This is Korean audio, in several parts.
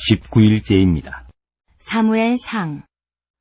19일째입니다. 사무엘상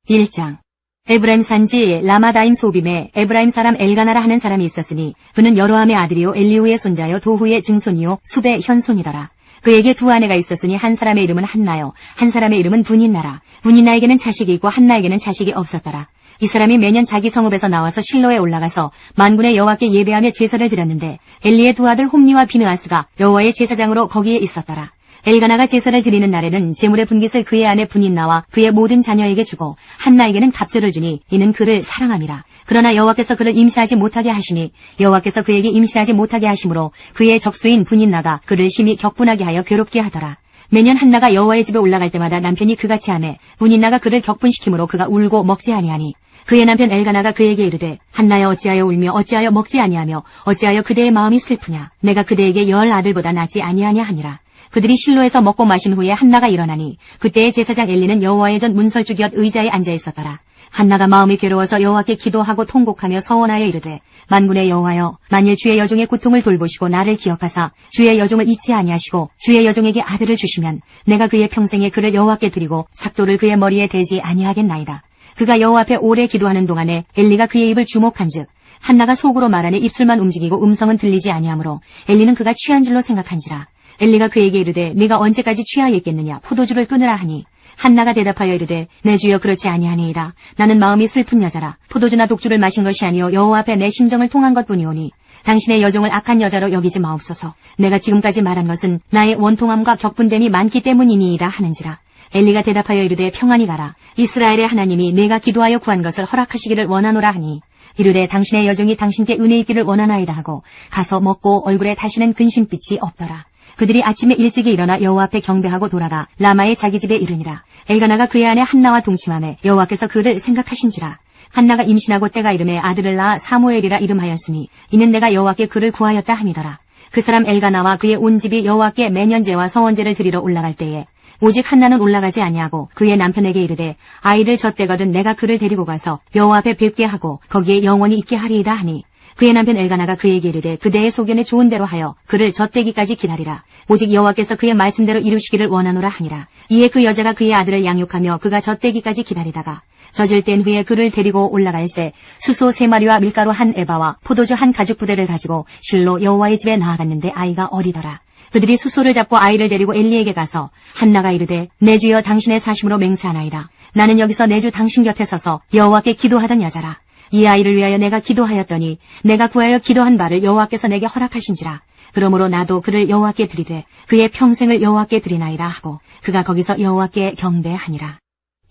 1장. 에브라임 산지 라마다임 소빔에 에브라임 사람 엘가나라 하는 사람이 있었으니 그는 여로함의 아들이요 엘리후의 손자요 도후의 증손이요 숲의 현손이더라. 그에게 두 아내가 있었으니 한 사람의 이름은 한나요 한 사람의 이름은 분인나라. 분인나에게는 자식이 있고 한나에게는 자식이 없었더라. 이 사람이 매년 자기 성읍에서 나와서 실로에 올라가서 만군의 여호와께 예배하며 제사를 드렸는데 엘리의 두 아들 홈니와 비느하스가 여호와의 제사장으로 거기에 있었더라. 엘가나가 제사를 드리는 날에는 제물의 분깃을 그의 아내 분인나와 그의 모든 자녀에게 주고 한나에게는 갑절을 주니 이는 그를 사랑함이라. 그러나 여호와께서 그를 임신하지 못하게 하시니 여호와께서 그에게 임신하지 못하게 하심으로 그의 적수인 분인나가 그를 심히 격분하게 하여 괴롭게 하더라. 매년 한나가 여호와의 집에 올라갈 때마다 남편이 그같이 하매 분인나가 그를 격분시키므로 그가 울고 먹지 아니하니 그의 남편 엘가나가 그에게 이르되 한나여 어찌하여 울며 어찌하여 먹지 아니하며 어찌하여 그대의 마음이 슬프냐. 내가 그대에게 10 아들보다 낫지 아니하냐 하니라. 그들이 실로에서 먹고 마신 후에 한나가 일어나니 그때의 제사장 엘리는 여호와의 전 문설주 곁 의자에 앉아 있었더라. 한나가 마음이 괴로워서 여호와께 기도하고 통곡하며 서원하여 이르되 만군의 여호와여 만일 주의 여종의 고통을 돌보시고 나를 기억하사 주의 여종을 잊지 아니하시고 주의 여종에게 아들을 주시면 내가 그의 평생에 그를 여호와께 드리고 삭도를 그의 머리에 대지 아니하겠나이다. 그가 여호와 앞에 오래 기도하는 동안에 엘리가 그의 입을 주목한즉 한나가 속으로 말하니 입술만 움직이고 음성은 들리지 아니하므로 엘리는 그가 취한 줄로 생각한지라. 엘리가 그에게 이르되 네가 언제까지 취하였겠느냐 포도주를 끊으라 하니 한나가 대답하여 이르되 내 주여 그렇지 아니하니이다. 나는 마음이 슬픈 여자라. 포도주나 독주를 마신 것이 아니요 여호와 앞에 내 심정을 통한 것뿐이오니 당신의 여종을 악한 여자로 여기지 마옵소서. 내가 지금까지 말한 것은 나의 원통함과 격분됨이 많기 때문이니이다 하는지라. 엘리가 대답하여 이르되 평안히 가라. 이스라엘의 하나님이 내가 기도하여 구한 것을 허락하시기를 원하노라 하니 이르되 당신의 여종이 당신께 은혜 있기를 원하나이다 하고 가서 먹고 얼굴에 다시는 근심빛이 없더라. 그들이 아침에 일찍이 일어나 여호와 앞에 경배하고 돌아가 라마의 자기 집에 이르니라. 엘가나가 그의 아내 한나와 동침하매 여호와께서 그를 생각하신지라. 한나가 임신하고 때가 이름에 아들을 낳아 사무엘이라 이름하였으니 이는 내가 여호와께 그를 구하였다 함이더라. 그 사람 엘가나와 그의 온 집이 여호와께 매년제와 성원제를 드리러 올라갈 때에 오직 한나는 올라가지 아니하고 그의 남편에게 이르되 아이를 젖대거든 내가 그를 데리고 가서 여호와 앞에 뵙게 하고 거기에 영원히 있게 하리이다 하니 그의 남편 엘가나가 그에게 이르되 그대의 소견에 좋은 대로 하여 그를 젖대기까지 기다리라. 오직 여호와께서 그의 말씀대로 이루시기를 원하노라 하니라. 이에 그 여자가 그의 아들을 양육하며 그가 젖대기까지 기다리다가 젖을 뗀 후에 그를 데리고 올라갈새 수소 3마리와 밀가루 1에바와 포도주 1가죽 부대를 가지고 실로 여호와의 집에 나아갔는데 아이가 어리더라. 그들이 수소를 잡고 아이를 데리고 엘리에게 가서 한나가 이르되 내 주여 당신의 사심으로 맹세하나이다. 나는 여기서 내 주 당신 곁에 서서 여호와께 기도하던 여자라. 이 아이를 위하여 내가 기도하였더니 내가 구하여 기도한 바를 여호와께서 내게 허락하신지라. 그러므로 나도 그를 여호와께 드리되 그의 평생을 여호와께 드리나이다 하고 그가 거기서 여호와께 경배하니라.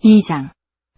2장.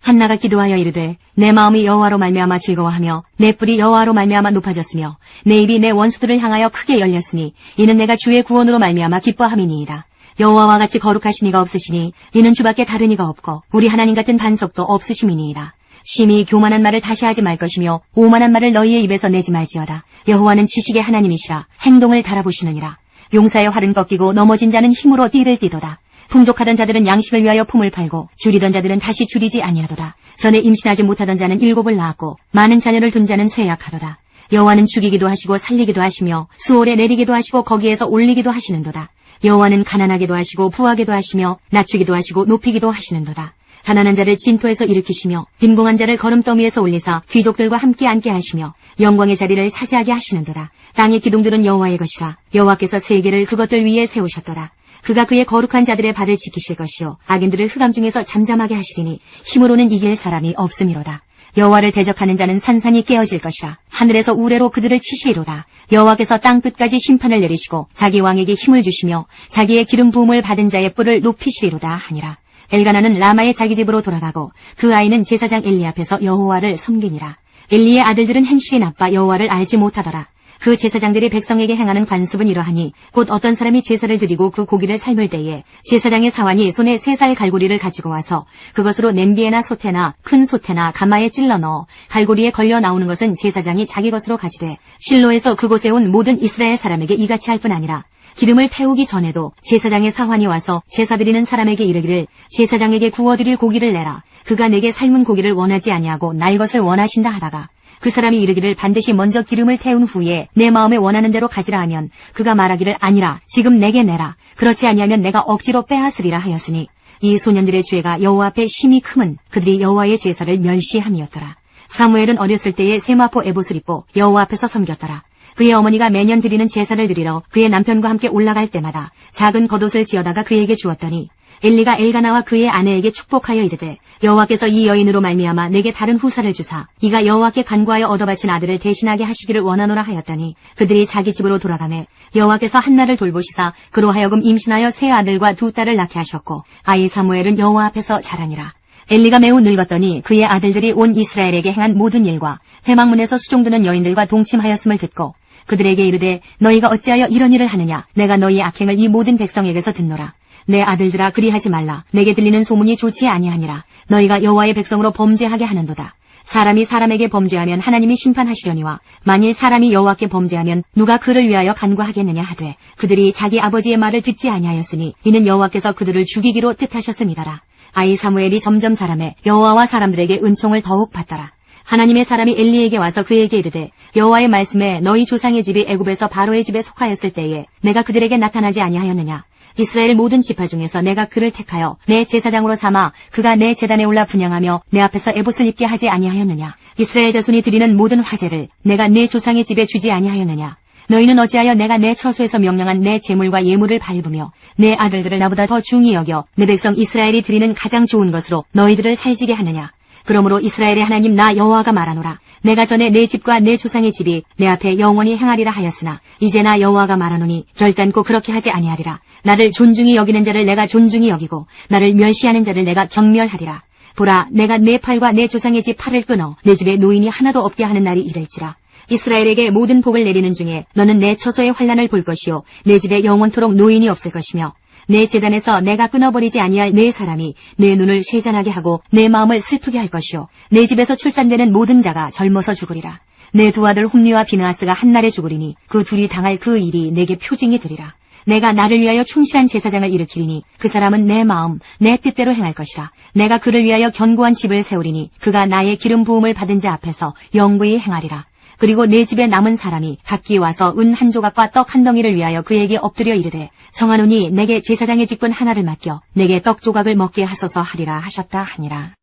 한나가 기도하여 이르되 내 마음이 여호와로 말미암아 즐거워하며 내 뿔이 여호와로 말미암아 높아졌으며 내 입이 내 원수들을 향하여 크게 열렸으니 이는 내가 주의 구원으로 말미암아 기뻐함이니이다. 여호와와 같이 거룩하신 이가 없으시니 이는 주밖에 다른 이가 없고 우리 하나님 같은 반석도 없으심이니이다. 심히 교만한 말을 다시 하지 말 것이며 오만한 말을 너희의 입에서 내지 말지어다. 여호와는 지식의 하나님이시라 행동을 달아보시느니라. 용사의 활은 꺾이고 넘어진 자는 힘으로 띠를 띠도다. 풍족하던 자들은 양식을 위하여 품을 팔고 줄이던 자들은 다시 줄이지 아니하도다. 전에 임신하지 못하던 자는 7을 낳았고 많은 자녀를 둔 자는 쇠약하도다. 여호와는 죽이기도 하시고 살리기도 하시며 수월에 내리기도 하시고 거기에서 올리기도 하시는도다. 여호와는 가난하게도 하시고 부하게도 하시며 낮추기도 하시고 높이기도 하시는도다. 가난한 자를 진토에서 일으키시며 빈공한 자를 거름더미에서 올리사 귀족들과 함께 앉게 하시며 영광의 자리를 차지하게 하시는도다. 땅의 기둥들은 여호와의 것이라. 여호와께서 세계를 그것들 위에 세우셨도다. 그가 그의 거룩한 자들의 발을 지키실 것이요 악인들을 흑암 중에서 잠잠하게 하시리니 힘으로는 이길 사람이 없음이로다. 여호와를 대적하는 자는 산산이 깨어질 것이라. 하늘에서 우레로 그들을 치시리로다. 여호와께서 땅 끝까지 심판을 내리시고 자기 왕에게 힘을 주시며 자기의 기름 부음을 받은 자의 뿔을 높이시리로다 하니라. 엘가나는 라마의 자기 집으로 돌아가고 그 아이는 제사장 엘리 앞에서 여호와를 섬기니라. 엘리의 아들들은 행실이 나빠 여호와를 알지 못하더라. 그 제사장들이 백성에게 행하는 관습은 이러하니 곧 어떤 사람이 제사를 드리고 그 고기를 삶을 때에 제사장의 사환이 손에 3살 갈고리를 가지고 와서 그것으로 냄비에나 솥에나 큰 솥에나 가마에 찔러 넣어 갈고리에 걸려 나오는 것은 제사장이 자기 것으로 가지되 실로에서 그곳에 온 모든 이스라엘 사람에게 이같이 할 뿐 아니라 기름을 태우기 전에도 제사장의 사환이 와서 제사 드리는 사람에게 이르기를 제사장에게 구워드릴 고기를 내라. 그가 내게 삶은 고기를 원하지 아니하고 날 것을 원하신다 하다가 그 사람이 이르기를 반드시 먼저 기름을 태운 후에 내 마음에 원하는 대로 가지라 하면 그가 말하기를 아니라 지금 내게 내라. 그렇지 아니하면 내가 억지로 빼앗으리라 하였으니 이 소년들의 죄가 여호와 앞에 심히 크면 그들이 여호와의 제사를 멸시함이었더라. 사무엘은 어렸을 때에 세마포 에봇을 입고 여호와 앞에서 섬겼더라. 그의 어머니가 매년 드리는 제사를 드리러 그의 남편과 함께 올라갈 때마다 작은 겉옷을 지어다가 그에게 주었더니 엘리가 엘가나와 그의 아내에게 축복하여 이르되 여호와께서 이 여인으로 말미암아 내게 다른 후사를 주사 이가 여호와께 간구하여 얻어바친 아들을 대신하게 하시기를 원하노라 하였더니 그들이 자기 집으로 돌아가매 여호와께서 한나를 돌보시사 그로 하여금 임신하여 세 아들과 두 딸을 낳게 하셨고 아이 사무엘은 여호와 앞에서 자라니라. 엘리가 매우 늙었더니 그의 아들들이 온 이스라엘에게 행한 모든 일과 회막문에서 수종드는 여인들과 동침하였음을 듣고 그들에게 이르되 너희가 어찌하여 이런 일을 하느냐. 내가 너희의 악행을 이 모든 백성에게서 듣노라. 내 아들들아 그리하지 말라. 내게 들리는 소문이 좋지 아니하니라. 너희가 여호와의 백성으로 범죄하게 하는도다. 사람이 사람에게 범죄하면 하나님이 심판하시려니와 만일 사람이 여호와께 범죄하면 누가 그를 위하여 간구하겠느냐 하되 그들이 자기 아버지의 말을 듣지 아니하였으니 이는 여호와께서 그들을 죽이기로 뜻하셨음이더라. 아이 사무엘이 점점 자라매 여호와와 사람들에게 은총을 더욱 받더라. 하나님의 사람이 엘리에게 와서 그에게 이르되 여호와의 말씀에 너희 조상의 집이 애굽에서 바로의 집에 속하였을 때에 내가 그들에게 나타나지 아니하였느냐. 이스라엘 모든 지파 중에서 내가 그를 택하여 내 제사장으로 삼아 그가 내 제단에 올라 분향하며 내 앞에서 에봇을 입게 하지 아니하였느냐. 이스라엘 자손이 드리는 모든 화제를 내가 내 조상의 집에 주지 아니하였느냐. 너희는 어찌하여 내가 내 처소에서 명령한 내 제물과 예물을 밟으며 내 아들들을 나보다 더 중히 여겨 내 백성 이스라엘이 드리는 가장 좋은 것으로 너희들을 살지게 하느냐. 그러므로 이스라엘의 하나님 나 여호와가 말하노라. 내가 전에 내 집과 내 조상의 집이 내 앞에 영원히 행하리라 하였으나 이제 나 여호와가 말하노니 결단코 그렇게 하지 아니하리라. 나를 존중히 여기는 자를 내가 존중히 여기고 나를 멸시하는 자를 내가 경멸하리라. 보라 내가 내 팔과 내 조상의 집 팔을 끊어 내 집에 노인이 하나도 없게 하는 날이 이를지라. 이스라엘에게 모든 복을 내리는 중에 너는 내 처소의 환난을 볼 것이요 내 집에 영원토록 노인이 없을 것이며 내 제단에서 내가 끊어버리지 아니할 내 사람이 내 눈을 쇠잔하게 하고 내 마음을 슬프게 할 것이요 내 집에서 출산되는 모든 자가 젊어서 죽으리라. 내 두 아들 홈리와 비느하스가 한날에 죽으리니 그 둘이 당할 그 일이 내게 표징이 되리라. 내가 나를 위하여 충실한 제사장을 일으키리니 그 사람은 내 마음 내 뜻대로 행할 것이라. 내가 그를 위하여 견고한 집을 세우리니 그가 나의 기름 부음을 받은 자 앞에서 영구히 행하리라. 그리고 내 집에 남은 사람이 각기 와서 은 한 조각과 떡 한 덩이를 위하여 그에게 엎드려 이르되 정하노니 내게 제사장의 직분 하나를 맡겨 내게 떡 조각을 먹게 하소서 하리라 하셨다 하니라.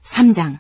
3장.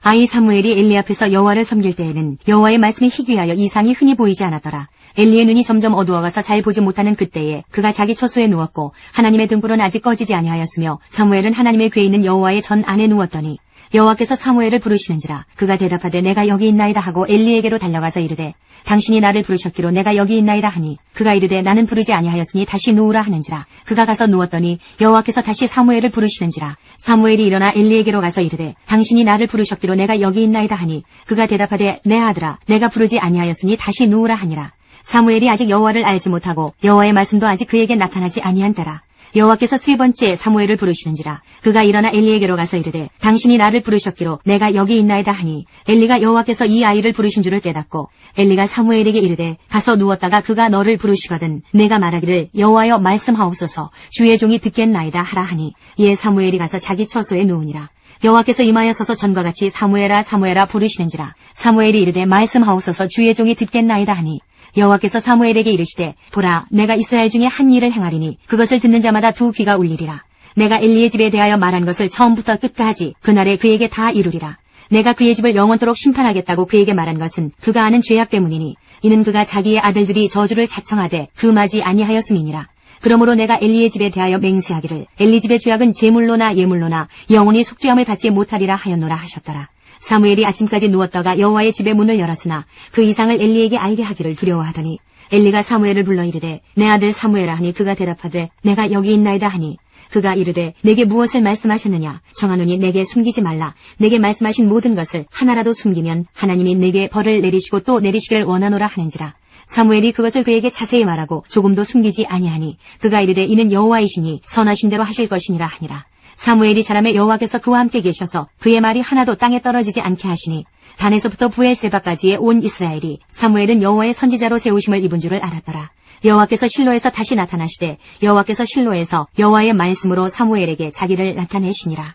아이 사무엘이 엘리 앞에서 여호와를 섬길 때에는 여호와의 말씀이 희귀하여 이상이 흔히 보이지 않았더라. 엘리의 눈이 점점 어두워가서 잘 보지 못하는 그때에 그가 자기 처소에 누웠고 하나님의 등불은 아직 꺼지지 아니하였으며 사무엘은 하나님의 궤에 있는 여호와의 전 안에 누웠더니 여호와께서 사무엘을 부르시는지라. 그가 대답하되 내가 여기 있나이다 하고 엘리에게로 달려가서 이르되 당신이 나를 부르셨기로 내가 여기 있나이다 하니 그가 이르되 나는 부르지 아니하였으니 다시 누우라 하는지라. 그가 가서 누웠더니 여호와께서 다시 사무엘을 부르시는지라. 사무엘이 일어나 엘리에게로 가서 이르되 당신이 나를 부르셨기로 내가 여기 있나이다 하니 그가 대답하되 내 아들아 내가 부르지 아니하였으니 다시 누우라 하니라. 사무엘이 아직 여호와를 알지 못하고 여호와의 말씀도 아직 그에게 나타나지 아니한 때라. 여호와께서 세 번째 사무엘을 부르시는지라. 그가 일어나 엘리에게로 가서 이르되 당신이 나를 부르셨기로 내가 여기 있나이다 하니 엘리가 여호와께서 이 아이를 부르신 줄을 깨닫고 엘리가 사무엘에게 이르되 가서 누웠다가 그가 너를 부르시거든 내가 말하기를 여호와여 말씀하옵소서 주의 종이 듣겠나이다 하라 하니 이에 사무엘이 가서 자기 처소에 누우니라. 여호와께서 임하여 서서 전과 같이 사무엘아 사무엘아 부르시는지라. 사무엘이 이르되 말씀하옵소서 주의 종이 듣겠나이다 하니 여호와께서 사무엘에게 이르시되 보라 내가 이스라엘 중에 한 일을 행하리니 그것을 듣는 자마다 두 귀가 울리리라. 내가 엘리의 집에 대하여 말한 것을 처음부터 끝까지 그날에 그에게 다 이루리라. 내가 그의 집을 영원토록 심판하겠다고 그에게 말한 것은 그가 아는 죄악 때문이니 이는 그가 자기의 아들들이 저주를 자청하되 금하지 아니하였음이니라. 그러므로 내가 엘리의 집에 대하여 맹세하기를 엘리 집의 죄악은 제물로나 예물로나 영원히 속죄함을 받지 못하리라 하였노라 하셨더라. 사무엘이 아침까지 누웠다가 여호와의 집의 문을 열었으나 그 이상을 엘리에게 알게 하기를 두려워하더니 엘리가 사무엘을 불러 이르되 내 아들 사무엘아 하니 그가 대답하되 내가 여기 있나이다 하니 그가 이르되 내게 무엇을 말씀하셨느냐. 정하노니 내게 숨기지 말라. 내게 말씀하신 모든 것을 하나라도 숨기면 하나님이 내게 벌을 내리시고 또 내리시기를 원하노라 하는지라. 사무엘이 그것을 그에게 자세히 말하고 조금도 숨기지 아니하니 그가 이르되 이는 여호와이시니 선하신 대로 하실 것이니라 하니라. 사무엘이 자라매 여호와께서 그와 함께 계셔서 그의 말이 하나도 땅에 떨어지지 않게 하시니 단에서부터 부엘세바까지의 온 이스라엘이 사무엘은 여호와의 선지자로 세우심을 입은 줄을 알았더라. 여호와께서 실로에서 다시 나타나시되 여호와께서 실로에서 여호와의 말씀으로 사무엘에게 자기를 나타내시니라.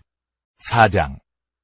4장.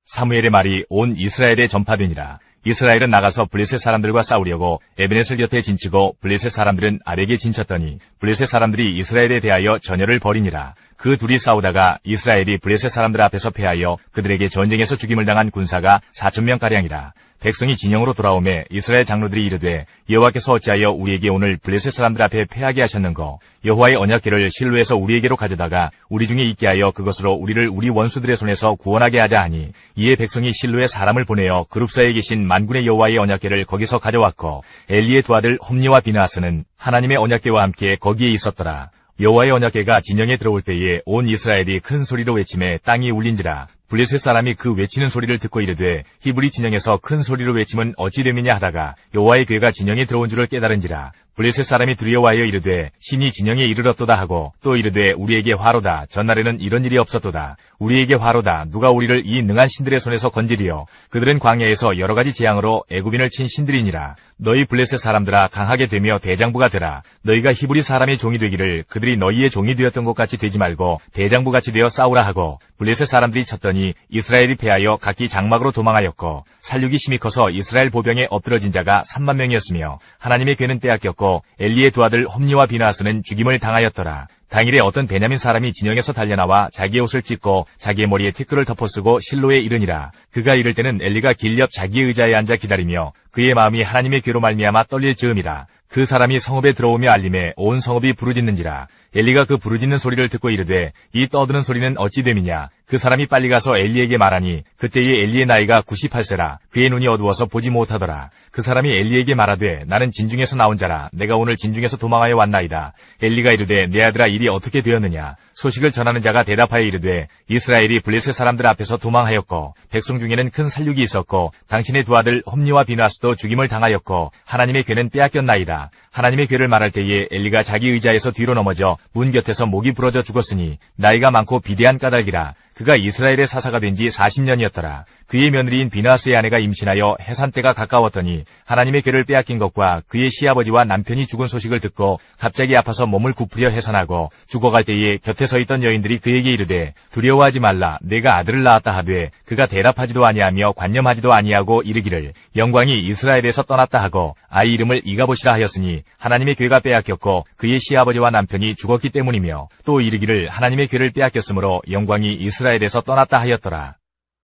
사무엘의 말이 온 이스라엘에 전파되니라. 이스라엘은 나가서 블레셋 사람들과 싸우려고 에베넷을 곁에 진치고 블레셋 사람들은 아렉에 진쳤더니 블레셋 사람들이 이스라엘에 대하여 전열을 벌이니라. 그 둘이 싸우다가 이스라엘이 블레셋 사람들 앞에서 패하여 그들에게 전쟁에서 죽임을 당한 군사가 4,000명가량이라. 백성이 진영으로 돌아오매 이스라엘 장로들이 이르되 여호와께서 어찌하여 우리에게 오늘 블레셋 사람들 앞에 패하게 하셨는고 여호와의 언약궤를 실로에서 우리에게로 가져다가 우리 중에 있게 하여 그것으로 우리를 우리 원수들의 손에서 구원하게 하자 하니 이에 백성이 실로에 사람을 보내어 그룹사에 계신 만군의 여호와의 언약궤를 거기서 가져왔고 엘리의 두 아들 홈니와 비나하스는 하나님의 언약궤와 함께 거기에 있었더라. 여호와의 언약궤가 진영에 들어올 때에 온 이스라엘이 큰 소리로 외침에 땅이 울린지라. 블레셋 사람이 그 외치는 소리를 듣고 이르되 히브리 진영에서 큰 소리로 외침은 어찌 됨이냐 하다가 여호와의 궤가 진영에 들어온 줄을 깨달은지라. 블레셋 사람이 두려워하여 이르되 신이 진영에 이르렀도다 하고 또 이르되 우리에게 화로다. 전날에는 이런 일이 없었도다. 우리에게 화로다. 누가 우리를 이 능한 신들의 손에서 건지리요. 그들은 광야에서 여러 가지 재앙으로 애굽인을 친 신들이니라. 너희 블레셋 사람들아 강하게 되며 대장부가 되라. 너희가 히브리 사람의 종이 되기를 그들이 너희의 종이 되었던 것 같이 되지 말고 대장부같이 되어 싸우라 하고 블레셋 사람들이 쳤더니 이스라엘이 패하여 각기 장막으로 도망하였고 살육이 심히 커서 이스라엘 보병에 엎드러진 자가 3만 명이었으며 하나님의 궤는 빼앗겼고 엘리의 두 아들 홈니와 비나하스는 죽임을 당하였더라. 당일에 어떤 베냐민 사람이 진영에서 달려나와 자기의 옷을 찢고 자기의 머리에 티끌을 덮어쓰고 실로에 이르니라. 그가 이를 때는 엘리가 길 옆 자기의 의자에 앉아 기다리며 그의 마음이 하나님의 궤로 말미암아 떨릴 즈음이라. 그 사람이 성읍에 들어오며 알림에 온 성읍이 부르짖는지라. 엘리가 그 부르짖는 소리를 듣고 이르되 이 떠드는 소리는 어찌 됨이냐. 그 사람이 빨리 가서 엘리에게 말하니 그때에 엘리의 나이가 98세라. 그의 눈이 어두워서 보지 못하더라. 그 사람이 엘리에게 말하되 나는 진중에서 나온 자라. 내가 오늘 진중에서 도망하여 왔나이다. 엘리가 이르되 내 아들아 일이 어떻게 되었느냐. 소식을 전하는 자가 대답하여 이르되 이스라엘이 블레셋 사람들 앞에서 도망하였고 백성 중에는 큰 살육이 있었고 당신의 두 아들 홈니와 비나스도 죽임을 당하였고 하나님의 궤는 빼앗겼나이다. 하나님의 궤를 말할 때에 엘리가 자기 의자에서 뒤로 넘어져 문 곁에서 목이 부러져 죽었으니 나이가 많고 비대한 까닭이라. 그가 이스라엘의 사사가 된 지 40년이었더라. 그의 며느리인 비나스의 아내가 임신하여 해산 때가 가까웠더니 하나님의 궤를 빼앗긴 것과 그의 시아버지와 남편이 죽은 소식을 듣고 갑자기 아파서 몸을 굽으려 해산하고 죽어갈 때에 곁에 서 있던 여인들이 그에게 이르되 두려워하지 말라. 내가 아들을 낳았다 하되 그가 대답하지도 아니하며 관념하지도 아니하고 이르기를 영광이 이스라엘에서 떠났다 하고 아이 이름을 이가봇이라 하였으니 하나님의 궤가 빼앗겼고 그의 시아버지와 남편이 죽었기 때문이며 또 이르기를 하나님의 궤를 빼앗겼으므로 영광이 이스라엘에서 떠났다 하였더라.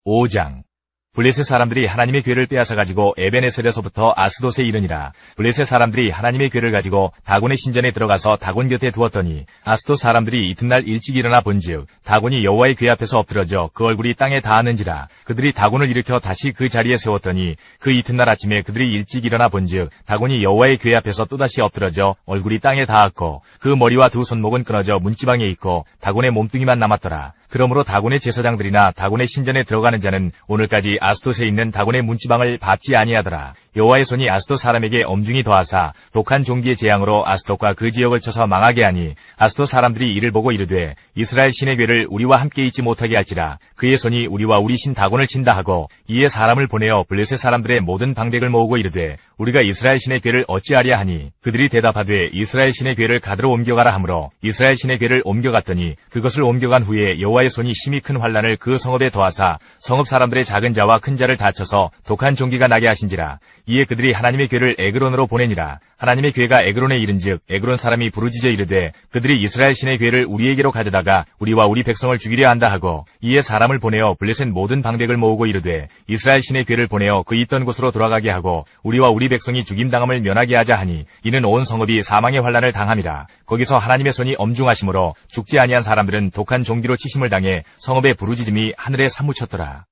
5장 블레셋 사람들이 하나님의 궤를 빼앗아 가지고 에벤에셀에서부터 아스돗에 이르니라. 블레셋 사람들이 하나님의 궤를 가지고 다곤의 신전에 들어가서 다곤 곁에 두었더니 아스돗 사람들이 이튿날 일찍 일어나 본즉 다곤이 여호와의 궤 앞에서 엎드러져 그 얼굴이 땅에 닿았는지라. 그들이 다곤을 일으켜 다시 그 자리에 세웠더니 그 이튿날 아침에 그들이 일찍 일어나 본즉 다곤이 여호와의 궤 앞에서 또다시 엎드러져 얼굴이 땅에 닿았고 그 머리와 두 손목은 끊어져 문지방에 있고 다곤의 몸뚱이만 남았더라. 그러므로 다곤의 제사장들이나 다곤의 신전에 들어가는 자는 오늘까지 아스돗에 있는 다곤의 문지방을 밟지 아니하더라. 여호와의 손이 아스돗 사람에게 엄중히 더하사 독한 종기의 재앙으로 아스돗과 그 지역을 쳐서 망하게 하니 아스돗 사람들이 이를 보고 이르되 이스라엘 신의 궤를 우리와 함께 있지 못하게 할지라. 그의 손이 우리와 우리 신 다곤을 친다 하고 이에 사람을 보내어 블레셋 사람들의 모든 방백을 모으고 이르되 우리가 이스라엘 신의 궤를 어찌하랴 하니 그들이 대답하되 이스라엘 신의 궤를 가드로 옮겨가라 하므로 이스라엘 신의 궤를 옮겨갔더니 그것을 옮겨간 후에 여호와의 손이 심히 큰 환난을 그 성읍에 더하사 성읍 사람들의 작은 자와 큰 자를 다쳐서 독한 종기가 나게 하신지라. 이에 그들이 하나님의 궤를 에그론으로 보내니라. 하나님의 궤가 에그론에 이른즉 에그론 사람이 부르짖어 이르되 그들이 이스라엘 신의 궤를 우리에게로 가져다가 우리와 우리 백성을 죽이려 한다 하고 이에 사람을 보내어 블레셋 모든 방백을 모으고 이르되 이스라엘 신의 궤를 보내어 그 있던 곳으로 돌아가게 하고 우리와 우리 백성이 죽임당함을 면하게 하자 하니 이는 온 성읍이 사망의 환난을 당함이라. 거기서 하나님의 손이 엄중하심으로 죽지 아니한 사람들은 독한 종기로 치심을 당해 성읍의 부르짖음이 하늘에 사무쳤더라.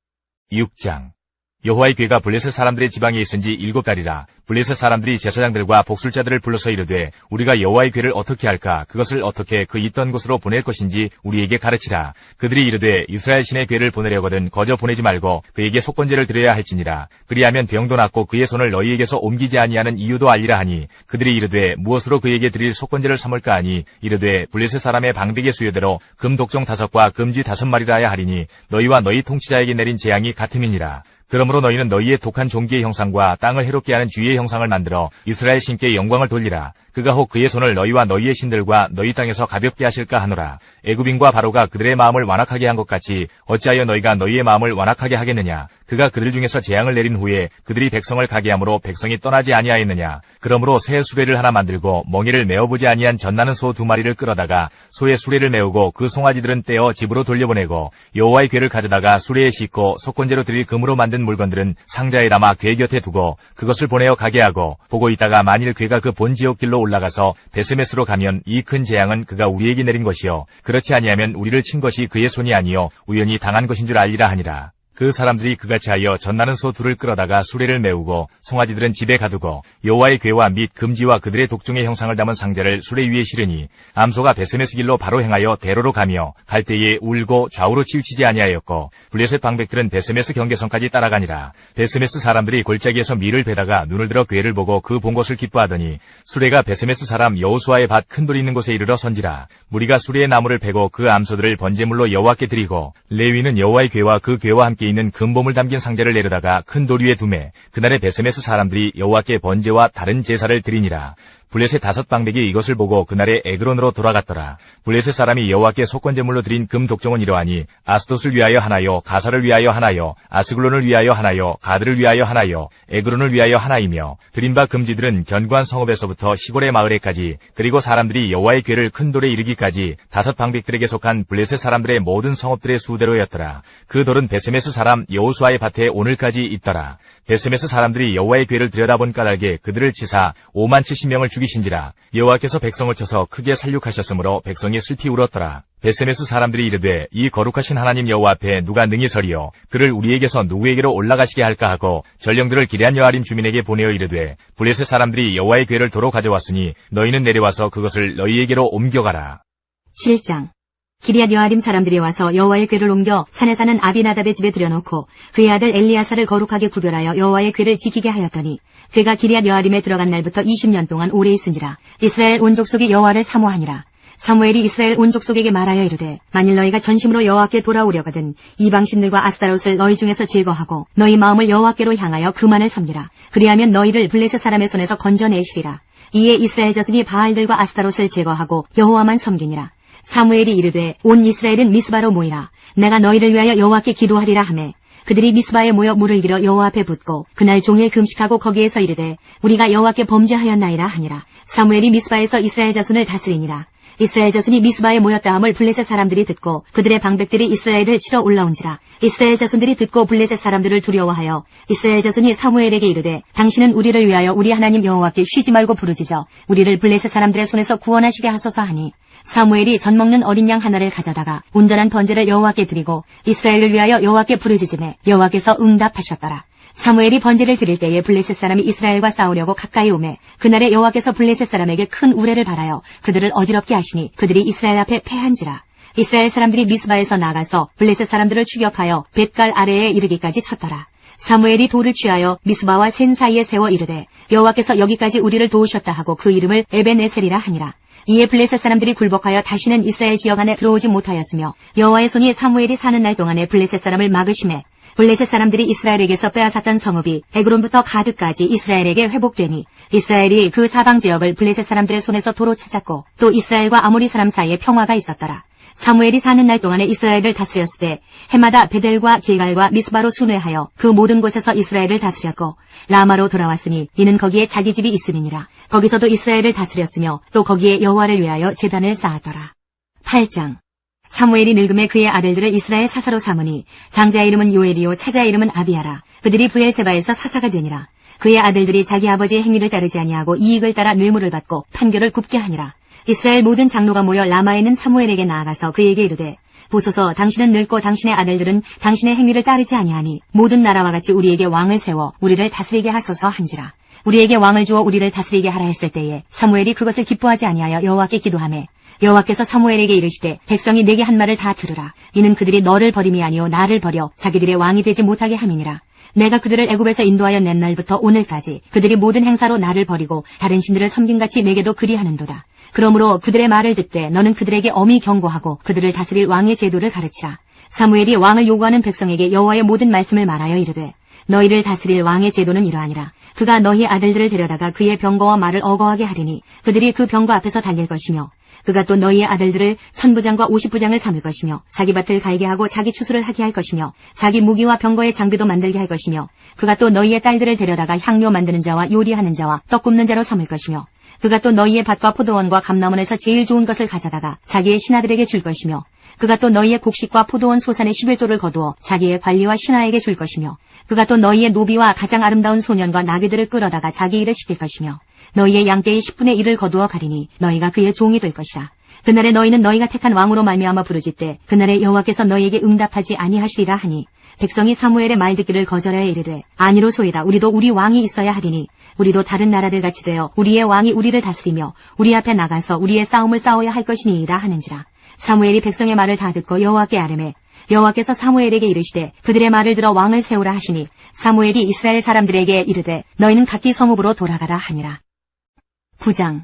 6장 여호와의 궤가 블레셋 사람들의 지방에 있은지 7달이라. 블레셋 사람들이 제사장들과 복술자들을 불러서 이르되 우리가 여호와의 궤를 어떻게 할까? 그것을 어떻게 그 있던 곳으로 보낼 것인지 우리에게 가르치라. 그들이 이르되 이스라엘 신의 궤를 보내려거든 거저 보내지 말고 그에게 속건제를 드려야 할지니라. 그리하면 병도 낫고 그의 손을 너희에게서 옮기지 아니하는 이유도 알리라 하니 그들이 이르되 무엇으로 그에게 드릴 속건제를 삼을까 하니 이르되 블레셋 사람의 방백의 수요대로 금 독종 5과 금쥐 5마리라야 하리니 너희와 너희 통치자에게 내린 재앙이 같음이니라. 그러므로 너희는 너희의 독한 종기의 형상과 땅을 해롭게 하는 주의 형상을 만들어 이스라엘 신께 영광을 돌리라. 그가 혹 그의 손을 너희와 너희의 신들과 너희 땅에서 가볍게 하실까 하노라. 애굽인과 바로가 그들의 마음을 완악하게 한 것 같이 어찌하여 너희가 너희의 마음을 완악하게 하겠느냐. 그가 그들 중에서 재앙을 내린 후에 그들이 백성을 가게 함으로 백성이 떠나지 아니하였느냐. 그러므로 새 수레를 하나 만들고 멍에를 메어보지 아니한 젖나는 소 2마리를 끌어다가 소의 수레를 메우고 그 송아지들은 떼어 집으로 돌려보내고 여호와의 궤를 가져다가 수레에 싣고 속건제로 드릴 금으로 만든 물건들은 상자에 담아 궤 곁에 두고 그것을 보내어 가게 하고 보고 있다가 만일 궤가 그 본 지역 길로 올라가서 베스메스로 가면 이 큰 재앙은 그가 우리에게 내린 것이요 그렇지 아니하면 우리를 친 것이 그의 손이 아니요 우연히 당한 것인 줄 알리라 하니라. 그 사람들이 그같이 하여 젖나는 소 2를 끌어다가 수레를 메우고 송아지들은 집에 가두고 여호와의 궤와 및 금지와 그들의 독종의 형상을 담은 상자를 수레 위에 실으니 암소가 베스메스 길로 바로 행하여 대로로 가며 갈 때에 울고 좌우로 치우치지 아니하였고 블레셋 방백들은 베스메스 경계선까지 따라가니라. 베스메스 사람들이 골짜기에서 밀을 베다가 눈을 들어 궤를 보고 그 본 것을 기뻐하더니 수레가 베스메스 사람 여호수아의 밭 큰 돌이 있는 곳에 이르러 선지라. 무리가 수레의 나무를 베고 그 암소들을 번제물로 여호와께 드리고 레위는 여호와의 궤와 그 궤와 함께 있는 금보물 담긴 상자를 내려다가 큰 돌 위에 두매 그날에 베스메스 사람들이 여호와께 번제와 다른 제사를 드리니라. 블레셋 5 방백이 이것을 보고 그날에 에그론으로 돌아갔더라. 블레셋 사람이 여호와께 속건제물로 드린 금 독종은 이러하니 아스돗을 위하여 하나요, 가사를 위하여 하나요, 아스글론을 위하여 하나요, 가드를 위하여 하나요, 에그론을 위하여 하나이며 드린 바 금지들은 견고한 성읍에서부터 시골의 마을에까지 그리고 사람들이 여호와의 궤를 큰 돌에 이르기까지 5 방백들에게 속한 블레셋 사람들의 모든 성읍들의 수대로였더라. 그 돌은 베스메스 사람 여호수아의 밭에 오늘까지 있더라. 베스메스 사람들이 여호와의 궤를 들여다본 까닭에 그들을 치사 570명을 죽이신지라. 여호와께서 백성을 쳐서 크게 살육하셨으므로 백성이 슬피 울었더라. 베스메스 사람들이 이르되 이 거룩하신 하나님 여호와 앞에 누가 능히 서리요 그를 우리에게서 누구에게로 올라가시게 할까 하고 전령들을 기럇 여아림 주민에게 보내어 이르되 블레셋 사람들이 여호와의 궤를 도로 가져왔으니 너희는 내려와서 그것을 너희에게로 옮겨가라. 7장 기럇 여아림 사람들이 와서 여호와의 궤를 옮겨 산에 사는 아비나답의 집에 들여놓고 그의 아들 엘리야사를 거룩하게 구별하여 여호와의 궤를 지키게 하였더니 궤가 기럇 여아림에 들어간 날부터 20년 동안 오래 있은지라. 이스라엘 온 족속이 여호와를 사모하니라. 사무엘이 이스라엘 온 족속에게 말하여 이르되 만일 너희가 전심으로 여호와께 돌아오려거든 이방신들과 아스타롯을 너희 중에서 제거하고 너희 마음을 여호와께로 향하여 그만을 섬기라. 그리하면 너희를 블레셋 사람의 손에서 건져내시리라. 이에 이스라엘 자손이 바알들과 아스타롯을 제거하고 여호와만 섬기니라. 사무엘이 이르되 온 이스라엘은 미스바로 모이라. 내가 너희를 위하여 여호와께 기도하리라 하매 그들이 미스바에 모여 물을 길어 여호와 앞에 붓고 그날 종일 금식하고 거기에서 이르되 우리가 여호와께 범죄하였나이다 하니라. 사무엘이 미스바에서 이스라엘 자손을 다스리니라. 이스라엘 자손이 미스바에 모였다 함을 블레셋 사람들이 듣고 그들의 방백들이 이스라엘을 치러 올라온지라. 이스라엘 자손들이 듣고 블레셋 사람들을 두려워하여 이스라엘 자손이 사무엘에게 이르되 당신은 우리를 위하여 우리 하나님 여호와께 쉬지 말고 부르짖어 우리를 블레셋 사람들의 손에서 구원하시게 하소서 하니 사무엘이 젖 먹는 어린 양 하나를 가져다가 온전한 번제를 여호와께 드리고 이스라엘을 위하여 여호와께 부르짖음에 여호와께서 응답하셨더라. 사무엘이 번제를 드릴 때에 블레셋 사람이 이스라엘과 싸우려고 가까이 오매 그날에 여호와께서 블레셋 사람에게 큰 우레를 발하여 그들을 어지럽게 하시니 그들이 이스라엘 앞에 패한지라. 이스라엘 사람들이 미스바에서 나가서 블레셋 사람들을 추격하여 벳갈 아래에 이르기까지 쳤더라. 사무엘이 돌을 취하여 미스바와 센 사이에 세워 이르되 여호와께서 여기까지 우리를 도우셨다 하고 그 이름을 에벤에셀이라 하니라. 이에 블레셋 사람들이 굴복하여 다시는 이스라엘 지역 안에 들어오지 못하였으며 여호와의 손이 사무엘이 사는 날 동안에 블레셋 사람을 막으심에 블레셋 사람들이 이스라엘에게서 빼앗았던 성읍이 에그론부터 가드까지 이스라엘에게 회복되니 이스라엘이 그 사방 지역을 블레셋 사람들의 손에서 도로 찾았고 또 이스라엘과 아모리 사람 사이에 평화가 있었더라. 사무엘이 사는 날 동안에 이스라엘을 다스렸을 때 해마다 베델과 길갈과 미스바로 순회하여 그 모든 곳에서 이스라엘을 다스렸고 라마로 돌아왔으니 이는 거기에 자기 집이 있음이니라. 거기서도 이스라엘을 다스렸으며 또 거기에 여호와를 위하여 제단을 쌓았더라. 8장 사무엘이 늙음에 그의 아들들을 이스라엘 사사로 삼으니 장자의 이름은 요엘이요 차자의 이름은 아비아라. 그들이 브엘세바에서 사사가 되니라. 그의 아들들이 자기 아버지의 행위를 따르지 아니하고 이익을 따라 뇌물을 받고 판결을 굽게 하니라. 이스라엘 모든 장로가 모여 라마에 있는 사무엘에게 나아가서 그에게 이르되 보소서 당신은 늙고 당신의 아들들은 당신의 행위를 따르지 아니하니 모든 나라와 같이 우리에게 왕을 세워 우리를 다스리게 하소서 한지라. 우리에게 왕을 주어 우리를 다스리게 하라 했을 때에 사무엘이 그것을 기뻐하지 아니하여 여호와께 기도하매 여호와께서 사무엘에게 이르시되 백성이 내게 한 말을 다 들으라. 이는 그들이 너를 버림이 아니요 나를 버려 자기들의 왕이 되지 못하게 함이니라. 내가 그들을 애굽에서 인도하여 낸 날부터 오늘까지 그들이 모든 행사로 나를 버리고 다른 신들을 섬김같이 내게도 그리하는도다. 그러므로 그들의 말을 듣되 너는 그들에게 엄히 경고하고 그들을 다스릴 왕의 제도를 가르치라. 사무엘이 왕을 요구하는 백성에게 여호와의 모든 말씀을 말하여 이르되 너희를 다스릴 왕의 제도는 이러하니라. 그가 너희 아들들을 데려다가 그의 병거와 말을 어거하게 하리니 그들이 그 병거 앞에서 달릴 것이며 그가 또 너희의 아들들을 1000부장과 50부장을 삼을 것이며 자기 밭을 갈게 하고 자기 추수를 하게 할 것이며 자기 무기와 병거의 장비도 만들게 할 것이며 그가 또 너희의 딸들을 데려다가 향료 만드는 자와 요리하는 자와 떡 굽는 자로 삼을 것이며 그가 또 너희의 밭과 포도원과 감람원에서 제일 좋은 것을 가져다가 자기의 신하들에게 줄 것이며 그가 또 너희의 곡식과 포도원 소산의 11조를 거두어 자기의 관리와 신하에게 줄 것이며 그가 또 너희의 노비와 가장 아름다운 소년과 나귀들을 끌어다가 자기 일을 시킬 것이며 너희의 양떼의 10분의 1을 거두어 가리니 너희가 그의 종이 될 것이라. 그날에 너희는 너희가 택한 왕으로 말미암아 부르짖되 그날에 여호와께서 너희에게 응답하지 아니하시리라 하니 백성이 사무엘의 말 듣기를 거절하여 이르되 아니로소이다. 우리도 우리 왕이 있어야 하리니 우리도 다른 나라들 같이 되어 우리의 왕이 우리를 다스리며 우리 앞에 나가서 우리의 싸움을 싸워야 할 것이니이다 하는지라. 사무엘이 백성의 말을 다 듣고 여호와께 아뢰매 여호와께서 사무엘에게 이르시되 그들의 말을 들어 왕을 세우라 하시니 사무엘이 이스라엘 사람들에게 이르되 너희는 각기 성읍으로 돌아가라 하니라. 9장.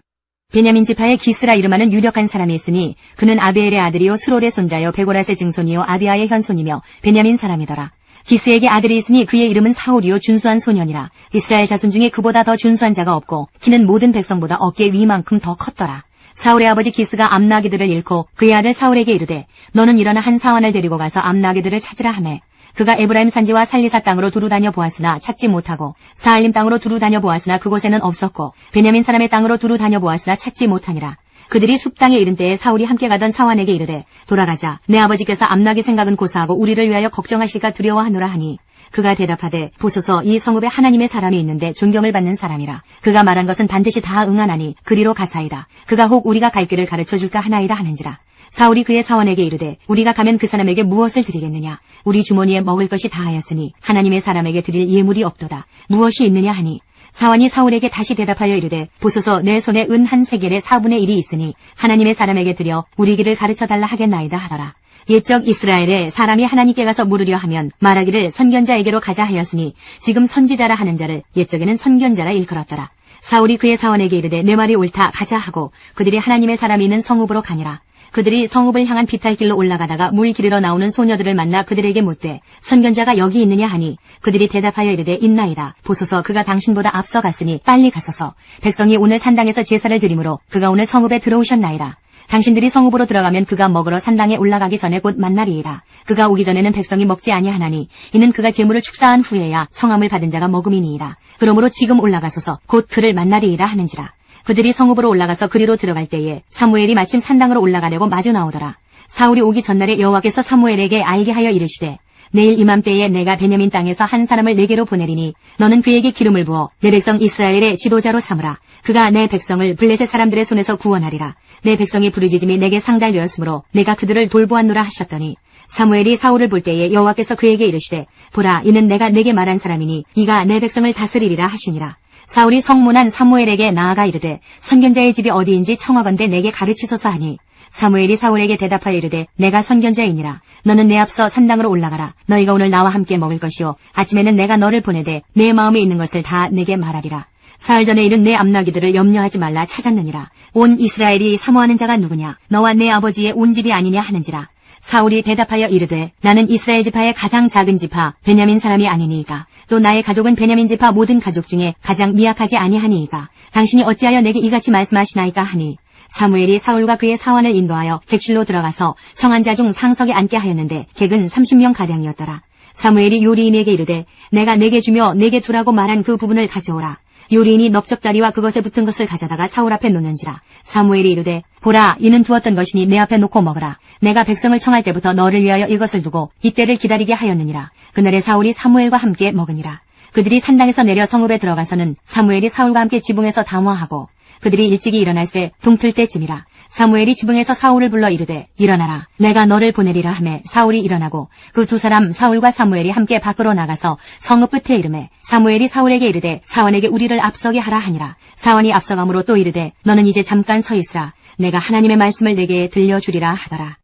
베냐민 지파의 기스라 이름하는 유력한 사람이 있으니 그는 아비엘의 아들이요 수롤의 손자요 베고라스의 증손이요 아비아의 현손이며 베냐민 사람이더라. 기스에게 아들이 있으니 그의 이름은 사울이요 준수한 소년이라. 이스라엘 자손 중에 그보다 더 준수한 자가 없고 키는 모든 백성보다 어깨 위만큼 더 컸더라. 사울의 아버지 기스가 암나기들을 잃고 그의 아들 사울에게 이르되 너는 일어나 한 사환을 데리고 가서 암나기들을 찾으라 하매 그가 에브라임 산지와 살리사 땅으로 두루 다녀 보았으나 찾지 못하고 사알림 땅으로 두루 다녀 보았으나 그곳에는 없었고 베냐민 사람의 땅으로 두루 다녀 보았으나 찾지 못하니라. 그들이 숲 땅에 이른 때에 사울이 함께 가던 사환에게 이르되 돌아가자. 내 아버지께서 암나기 생각은 고사하고 우리를 위하여 걱정하실까 두려워하노라 하니 그가 대답하되 보소서 이 성읍에 하나님의 사람이 있는데 존경을 받는 사람이라. 그가 말한 것은 반드시 다 응하나니 그리로 가사이다. 그가 혹 우리가 갈 길을 가르쳐줄까 하나이다 하는지라. 사울이 그의 사원에게 이르되 우리가 가면 그 사람에게 무엇을 드리겠느냐. 우리 주머니에 먹을 것이 다하였으니 하나님의 사람에게 드릴 예물이 없도다. 무엇이 있느냐 하니 사원이 사울에게 다시 대답하여 이르되 보소서 내 손에 은 한 세겔의 4분의 1이 있으니 하나님의 사람에게 드려 우리 길을 가르쳐달라 하겠나이다 하더라. 옛적 이스라엘에 사람이 하나님께 가서 물으려 하면 말하기를 선견자에게로 가자 하였으니 지금 선지자라 하는 자를 옛적에는 선견자라 일컬었더라. 사울이 그의 사원에게 이르되 내 말이 옳다 가자 하고 그들이 하나님의 사람이 있는 성읍으로 가니라. 그들이 성읍을 향한 비탈길로 올라가다가 물 기르러 나오는 소녀들을 만나 그들에게 묻되 선견자가 여기 있느냐 하니 그들이 대답하여 이르되 있나이다. 보소서 그가 당신보다 앞서 갔으니 빨리 가소서. 백성이 오늘 산당에서 제사를 드리므로 그가 오늘 성읍에 들어오셨나이다. 당신들이 성읍으로 들어가면 그가 먹으러 산당에 올라가기 전에 곧 만나리이다. 그가 오기 전에는 백성이 먹지 아니하나니 이는 그가 제물을 축사한 후에야 성함을 받은 자가 먹음이니이다. 그러므로 지금 올라가소서 곧 그를 만나리이다 하는지라. 그들이 성읍으로 올라가서 그리로 들어갈 때에 사무엘이 마침 산당으로 올라가려고 마주 나오더라. 사울이 오기 전날에 여호와께서 사무엘에게 알게 하여 이르시되 내일 이맘때에 내가 베냐민 땅에서 한 사람을 내게로 보내리니 너는 그에게 기름을 부어 내 백성 이스라엘의 지도자로 삼으라. 그가 내 백성을 블레셋 사람들의 손에서 구원하리라. 내 백성의 부르짖음이 내게 상달되었으므로 내가 그들을 돌보았노라 하셨더니 사무엘이 사울을 볼 때에 여호와께서 그에게 이르시되 보라 이는 내가 내게 말한 사람이니 이가 내 백성을 다스리리라 하시니라. 사울이 성문한 사무엘에게 나아가 이르되 선견자의 집이 어디인지 청하건대 내게 가르치소서 하니 사무엘이 사울에게 대답하여 이르되 내가 선견자이니라. 너는 내 앞서 산당으로 올라가라. 너희가 오늘 나와 함께 먹을 것이요 아침에는 내가 너를 보내되 내 마음에 있는 것을 다 내게 말하리라. 사흘 전에 이른 내 암나기들을 염려하지 말라 찾았느니라. 온 이스라엘이 사모하는 자가 누구냐. 너와 내 아버지의 온 집이 아니냐 하는지라. 사울이 대답하여 이르되 나는 이스라엘 지파의 가장 작은 지파 베냐민 사람이 아니니이까. 또 나의 가족은 베냐민 지파 모든 가족 중에 가장 미약하지 아니하니이까. 당신이 어찌하여 내게 이같이 말씀하시나이까 하니 사무엘이 사울과 그의 사원을 인도하여 객실로 들어가서 청한 자 중 상석에 앉게 하였는데 객은 30명 가량이었더라. 사무엘이 요리인에게 이르되 내가 내게 주며 내게 두라고 말한 그 부분을 가져오라. 요리인이 넓적다리와 그것에 붙은 것을 가져다가 사울 앞에 놓는지라. 사무엘이 이르되 보라 이는 두었던 것이니 내 앞에 놓고 먹으라. 내가 백성을 청할 때부터 너를 위하여 이것을 두고 이때를 기다리게 하였느니라. 그날에 사울이 사무엘과 함께 먹으니라. 그들이 산당에서 내려 성읍에 들어가서는 사무엘이 사울과 함께 지붕에서 담화하고 그들이 일찍이 일어날새 동틀 때쯤이라. 사무엘이 지붕에서 사울을 불러 이르되 일어나라. 내가 너를 보내리라 하매 사울이 일어나고 그 두 사람 사울과 사무엘이 함께 밖으로 나가서 성읍 끝에 이르매 사무엘이 사울에게 이르되 사원에게 우리를 앞서게 하라 하니라. 사원이 앞서감으로 또 이르되 너는 이제 잠깐 서 있으라. 내가 하나님의 말씀을 내게 들려주리라 하더라.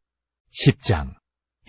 10장.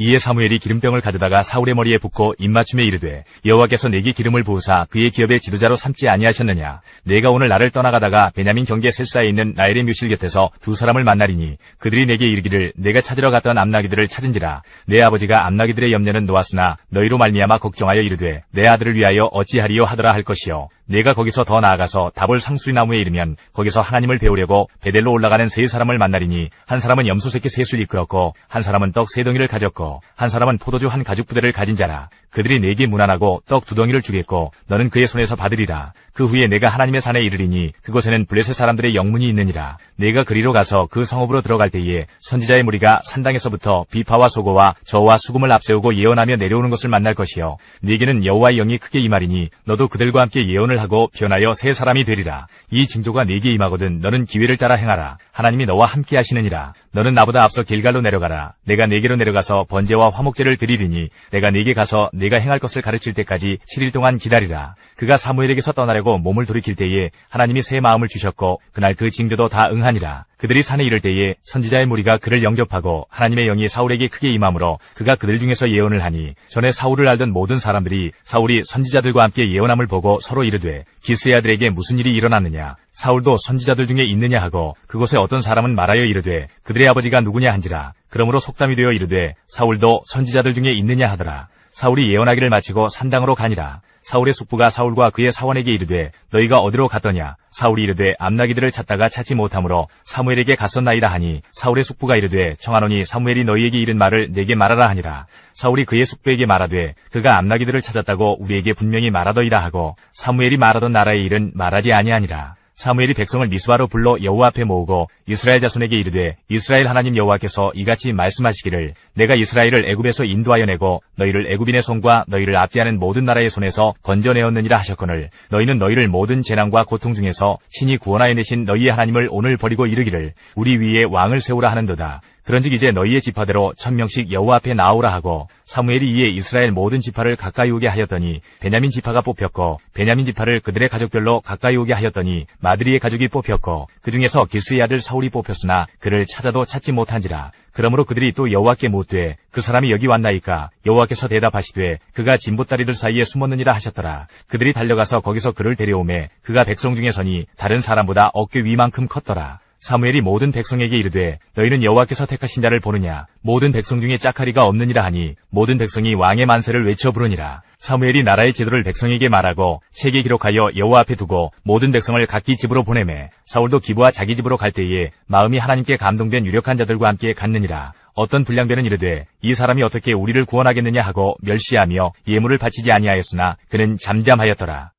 이에 사무엘이 기름병을 가져다가 사울의 머리에 붓고 입맞춤에 이르되 여호와께서 내게 기름을 부으사 그의 기업의 지도자로 삼지 아니하셨느냐. 내가 오늘 나를 떠나가다가 베냐민 경계 셀사에 있는 라헬의 묘실 곁에서 두 사람을 만나리니 그들이 내게 이르기를 내가 찾으러 갔던 암나기들을 찾은지라. 내 아버지가 암나기들의 염려는 놓았으나 너희로 말미암아 걱정하여 이르되 내 아들을 위하여 어찌하리요 하더라 할 것이요. 내가 거기서 더 나아가서 다볼 상수리 나무에 이르면 거기서 하나님을 배우려고 베델로 올라가는 세 사람을 만나리니 한 사람은 염소 새끼 셋을 이끌었고 한 사람은 떡 세 덩이를 가졌고 한 사람은 포도주 한 가죽 부대를 가진 자라. 그들이 내게 문안하고 떡 두 덩이를 주겠고 너는 그의 손에서 받으리라. 그 후에 내가 하나님의 산에 이르리니 그곳에는 블레셋 사람들의 영문이 있느니라. 내가 그리로 가서 그 성읍으로 들어갈 때에 선지자의 무리가 산당에서부터 비파와 소고와 저와 수금을 앞세우고 예언하며 내려오는 것을 만날 것이요. 네게는 여호와의 영이 크게 임하리니 너도 그들과 함께 예언을 하고 변하여 새 사람이 되리라. 이 징조가 네게 임하거든 너는 기회를 따라 행하라. 하나님이 너와 함께 하시느니라. 너는 나보다 앞서 길갈로 내려가라. 내가 네게로 내려가서 번제와 화목제를 드리리니 내가 네게 가서 네가 행할 것을 가르칠 때까지 7일 동안 기다리라. 그가 사무엘에게서 떠나려고 몸을 돌이킬 때에 하나님이 새 마음을 주셨고 그날 그 징조도 다 응하니라. 그들이 산에 이를 때에 선지자의 무리가 그를 영접하고 하나님의 영이 사울에게 크게 임함으로 그가 그들 중에서 예언을 하니 전에 사울을 알던 모든 사람들이 사울이 선지자들과 함께 예언함을 보고 서로 이르되 기스의 아들에게 무슨 일이 일어났느냐. 사울도 선지자들 중에 있느냐 하고 그곳에 어떤 사람은 말하여 이르되 그들의 아버지가 누구냐 한지라. 그러므로 속담이 되어 이르되 사울도 선지자들 중에 있느냐 하더라. 사울이 예언하기를 마치고 산당으로 가니라. 사울의 숙부가 사울과 그의 사원에게 이르되 너희가 어디로 갔더냐. 사울이 이르되 암나기들을 찾다가 찾지 못하므로 사무엘에게 갔었나이다 하니 사울의 숙부가 이르되 청하노니 사무엘이 너희에게 이른 말을 내게 말하라 하니라. 사울이 그의 숙부에게 말하되 그가 암나기들을 찾았다고 우리에게 분명히 말하더이다 하고 사무엘이 말하던 나라의 일은 말하지 아니하니라. 사무엘이 백성을 미스바로 불러 여호와 앞에 모으고 이스라엘 자손에게 이르되 이스라엘 하나님 여호와께서 이같이 말씀하시기를 내가 이스라엘을 애굽에서 인도하여 내고 너희를 애굽인의 손과 너희를 압제하는 모든 나라의 손에서 건져내었느니라 하셨거늘 너희는 너희를 모든 재난과 고통 중에서 신이 구원하여 내신 너희의 하나님을 오늘 버리고 이르기를 우리 위에 왕을 세우라 하는도다. 그런즉 이제 너희의 지파대로 1000명씩 여호와 앞에 나오라 하고 사무엘이 이에 이스라엘 모든 지파를 가까이 오게 하였더니 베냐민 지파가 뽑혔고 베냐민 지파를 그들의 가족별로 가까이 오게 하였더니 마드리의 가족이 뽑혔고 그 중에서 기스의 아들 사울이 뽑혔으나 그를 찾아도 찾지 못한지라. 그러므로 그들이 또 여호와께 묻되 그 사람이 여기 왔나이까. 여호와께서 대답하시되 그가 진보다리들 사이에 숨었느니라 하셨더라. 그들이 달려가서 거기서 그를 데려오매 그가 백성 중에 서니 다른 사람보다 어깨 위만큼 컸더라. 사무엘이 모든 백성에게 이르되 너희는 여호와께서 택하신 자를 보느냐. 모든 백성 중에 짝하리가 없느니라 하니 모든 백성이 왕의 만세를 외쳐 부르니라. 사무엘이 나라의 제도를 백성에게 말하고 책에 기록하여 여호와 앞에 두고 모든 백성을 각기 집으로 보내매 사울도 기브와 자기 집으로 갈 때에 마음이 하나님께 감동된 유력한 자들과 함께 갔느니라. 어떤 불량배는 이르되 이 사람이 어떻게 우리를 구원하겠느냐 하고 멸시하며 예물을 바치지 아니하였으나 그는 잠잠하였더라.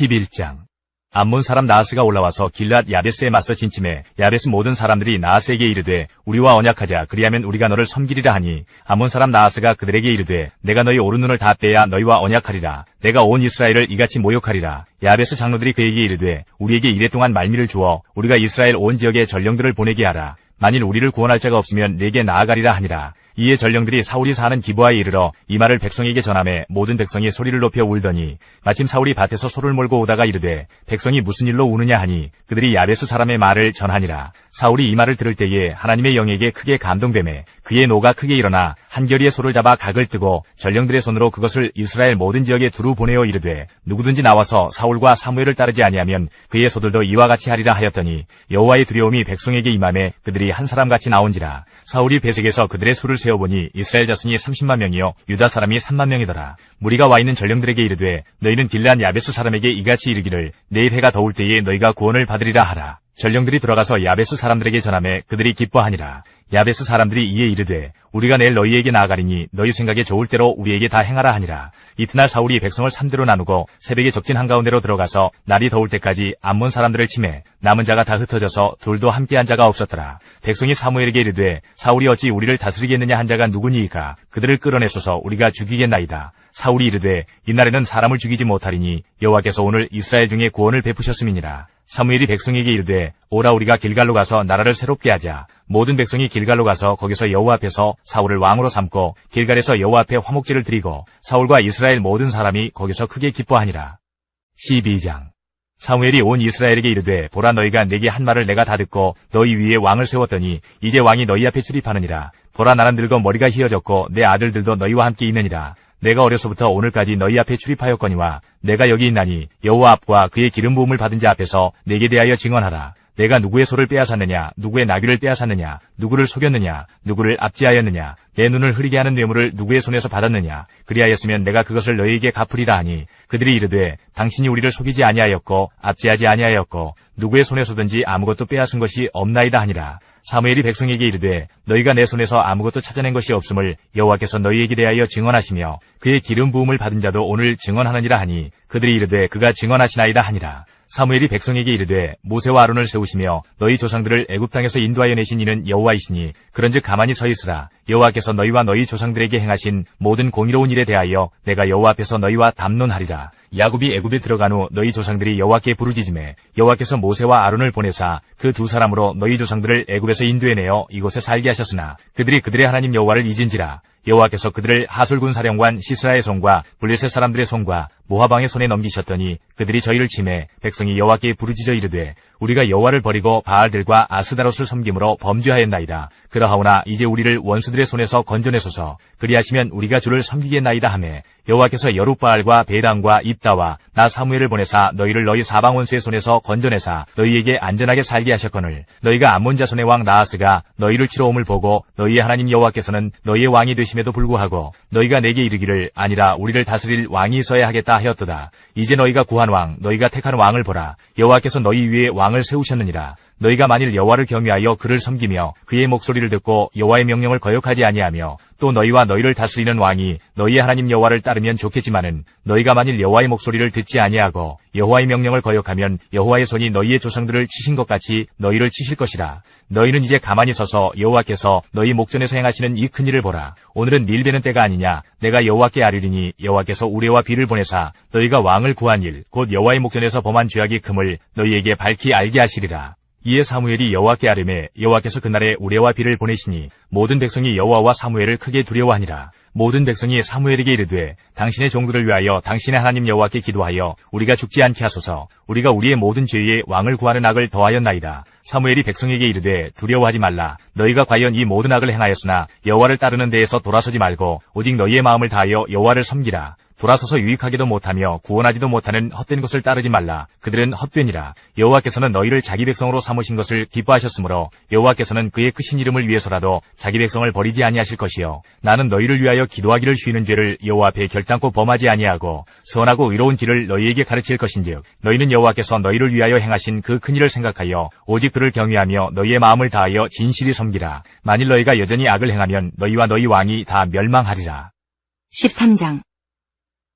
11장 암몬 사람 나하스가 올라와서 길앗 야베스에 맞서 진침해 야베스 모든 사람들이 나하스에게 이르되 우리와 언약하자. 그리하면 우리가 너를 섬기리라 하니 암몬 사람 나하스가 그들에게 이르되 내가 너희 오른눈을 다 떼야 너희와 언약하리라. 내가 온 이스라엘을 이같이 모욕하리라. 야베스 장로들이 그에게 이르되 우리에게 이랫동안 말미를 주어 우리가 이스라엘 온 지역에 전령들을 보내게 하라. 만일 우리를 구원할 자가 없으면 내게 나아가리라 하니라. 이에 전령들이 사울이 사는 기브아에 이르러 이 말을 백성에게 전하매 모든 백성이 소리를 높여 울더니 마침 사울이 밭에서 소를 몰고 오다가 이르되 백성이 무슨 일로 우느냐 하니 그들이 야베스 사람의 말을 전하니라. 사울이 이 말을 들을 때에 하나님의 영에게 크게 감동되매 그의 노가 크게 일어나 한 겨리의 소를 잡아 각을 뜨고 전령들의 손으로 그것을 이스라엘 모든 지역에 두루 보내어 이르되 누구든지 나와서 사울과 사무엘을 따르지 아니하면 그의 소들도 이와 같이 하리라 하였더니 여호와의 두려움이 백성에게 임하매 그들이 한 사람같이 나온지라. 사울이 베색에서 그들의 수를 세어보니 이스라엘 자손이 30만 명이요 유다 사람이 3만 명이더라. 무리가 와 있는 전령들에게 이르되 너희는 길앗 야베스 사람에게 이같이 이르기를 내일 해가 더울 때에 너희가 구원을 받으리라 하라. 전령들이 들어가서 야베스 사람들에게 전하매 그들이 기뻐하니라. 야베스 사람들이 이에 이르되 우리가 내일 너희에게 나아가리니 너희 생각에 좋을 대로 우리에게 다 행하라 하니라. 이튿날 사울이 백성을 3대로 나누고 새벽에 적진 한가운데로 들어가서 날이 더울 때까지 암몬 사람들을 치매 남은 자가 다 흩어져서 둘도 함께한 자가 없었더라. 백성이 사무엘에게 이르되 사울이 어찌 우리를 다스리겠느냐 한 자가 누구니이까. 그들을 끌어내소서 우리가 죽이겠나이다. 사울이 이르되 이날에는 사람을 죽이지 못하리니 여호와께서 오늘 이스라엘 중에 구원을 베푸셨음이니라. 사무엘이 백성에게 이르되 오라 우리가 길갈로 가서 나라를 새롭게 하자. 모든 백성이 길갈로 가서 거기서 여호와 앞에서 사울을 왕으로 삼고 길갈에서 여호와 앞에 화목제를 드리고 사울과 이스라엘 모든 사람이 거기서 크게 기뻐하니라. 12장 사무엘이 온 이스라엘에게 이르되 보라 너희가 내게 한 말을 내가 다 듣고 너희 위에 왕을 세웠더니 이제 왕이 너희 앞에 출입하느니라. 보라 나는 늙어 머리가 희어졌고 내 아들들도 너희와 함께 있느니라. 내가 어려서부터 오늘까지 너희 앞에 출입하였거니와 내가 여기 있나니 여호와 앞과 그의 기름 부음을 받은 자 앞에서 내게 대하여 증언하라. 내가 누구의 소를 빼앗았느냐, 누구의 나귀를 빼앗았느냐, 누구를 속였느냐, 누구를 압제하였느냐, 내 눈을 흐리게 하는 뇌물을 누구의 손에서 받았느냐. 그리하였으면 내가 그것을 너희에게 갚으리라 하니 그들이 이르되 당신이 우리를 속이지 아니하였고 압제하지 아니하였고 누구의 손에서든지 아무것도 빼앗은 것이 없나이다 하니라. 사무엘이 백성에게 이르되 너희가 내 손에서 아무것도 찾아낸 것이 없음을 여호와께서 너희에게 대하여 증언하시며 그의 기름 부음을 받은 자도 오늘 증언하느니라 하니 그들이 이르되 그가 증언하시나이다 하니라. 사무엘이 백성에게 이르되 모세와 아론을 세우시며 너희 조상들을 애굽 땅에서 인도하여 내신 이는 여호와이시니 그런즉 가만히 서 있으라. 여호와께서 너희와 너희 조상들에게 행하신 모든 공의로운 일에 대하여 내가 여호와 앞에서 너희와 담론하리라. 야곱이 애굽에 들어간 후 너희 조상들이 여호와께 부르짖음에 여호와께서 모세와 아론을 보내사 그 두 사람으로 너희 조상들을 애굽에서 인도해내어 이곳에 살게 하셨으나 그들이 그들의 하나님 여호와를 잊은지라. 여호와께서 그들을 하솔군 사령관 시스라의 손과 블레셋 사람들의 손과 모압왕의 손에 넘기셨더니 그들이 저희를 치매 백성이 여호와께 부르짖어 이르되 우리가 여호와를 버리고 바알들과 아스다롯을 섬김으로 범죄하였나이다. 그러하오나 이제 우리를 원수들의 손에서 건져내소서. 그리하시면 우리가 주를 섬기겠나이다 하매 여호와께서 여룻바알과 베단과 입다와 나 사무엘을 보내사 너희를 너희 사방 원수의 손에서 건져내사 너희에게 안전하게 살게 하셨거늘 너희가 암몬 자손의 왕 나하스가 너희를 치러 옴을 보고 너희의 하나님 여호와께서는 너희의 왕이 되심에도 불구하고 너희가 내게 이르기를 아니라 우리를 다스릴 왕이 있어야 하겠다 하였도다. 이제 너희가 구한 왕 너희가 택한 왕을 보라. 여호와께서 너희 위에 왕을 세우셨느니라. 너희가 만일 여호와를 경외하여 그를 섬기며 그의 목소리를 듣고 여호와의 명령을 거역하지 아니하며 또 너희와 너희를 다스리는 왕이 너희의 하나님 여호와를 따르면 좋겠지만은 너희가 만일 여호와의 목소리를 듣지 아니하고 여호와의 명령을 거역하면 여호와의 손이 너희의 조상들을 치신 것 같이 너희를 치실 것이라. 너희는 이제 가만히 서서 여호와께서 너희 목전에서 행하시는 이 큰일을 보라. 오늘은 밀베는 때가 아니냐. 내가 여호와께 아뢰리니 여호와께서 우레와 비를 보내사 너희가 왕을 구한 일 곧 여호와의 목전에서 범한 죄악이 금을 너희에게 밝히 알게 하시리라. 이에 사무엘이 여호와께 아뢰매 여호와께서 그날에 우레와 비를 보내시니 모든 백성이 여호와와 사무엘을 크게 두려워하니라. 모든 백성이 사무엘에게 이르되 당신의 종들을 위하여 당신의 하나님 여호와께 기도하여 우리가 죽지 않게 하소서. 우리가 우리의 모든 죄에 왕을 구하는 악을 더하였나이다. 사무엘이 백성에게 이르되 두려워하지 말라. 너희가 과연 이 모든 악을 행하였으나 여호와를 따르는 데에서 돌아서지 말고 오직 너희의 마음을 다하여 여호와를 섬기라. 돌아서서 유익하기도 못하며 구원하지도 못하는 헛된 것을 따르지 말라. 그들은 헛되니라. 여호와께서는 너희를 자기 백성으로 삼으신 것을 기뻐하셨으므로 여호와께서는 그의 크신 이름을 위해서라도 자기 백성을 버리지 아니하실 것이요 나는 너희를 위하여 기도하기를 쉬는 죄를 여호와 앞에 결단코 범하지 아니하고 선하고 의로운 길을 너희에게 가르칠 것인즉 너희는 여호와께서 너희를 위하여 행하신 그 큰 일을 생각하여 오직 그를 경외하며 너희의 마음을 다하여 진실이 섬기라. 만일 너희가 여전히 악을 행하면 너희와 너희 왕이 다 멸망하리라. 13장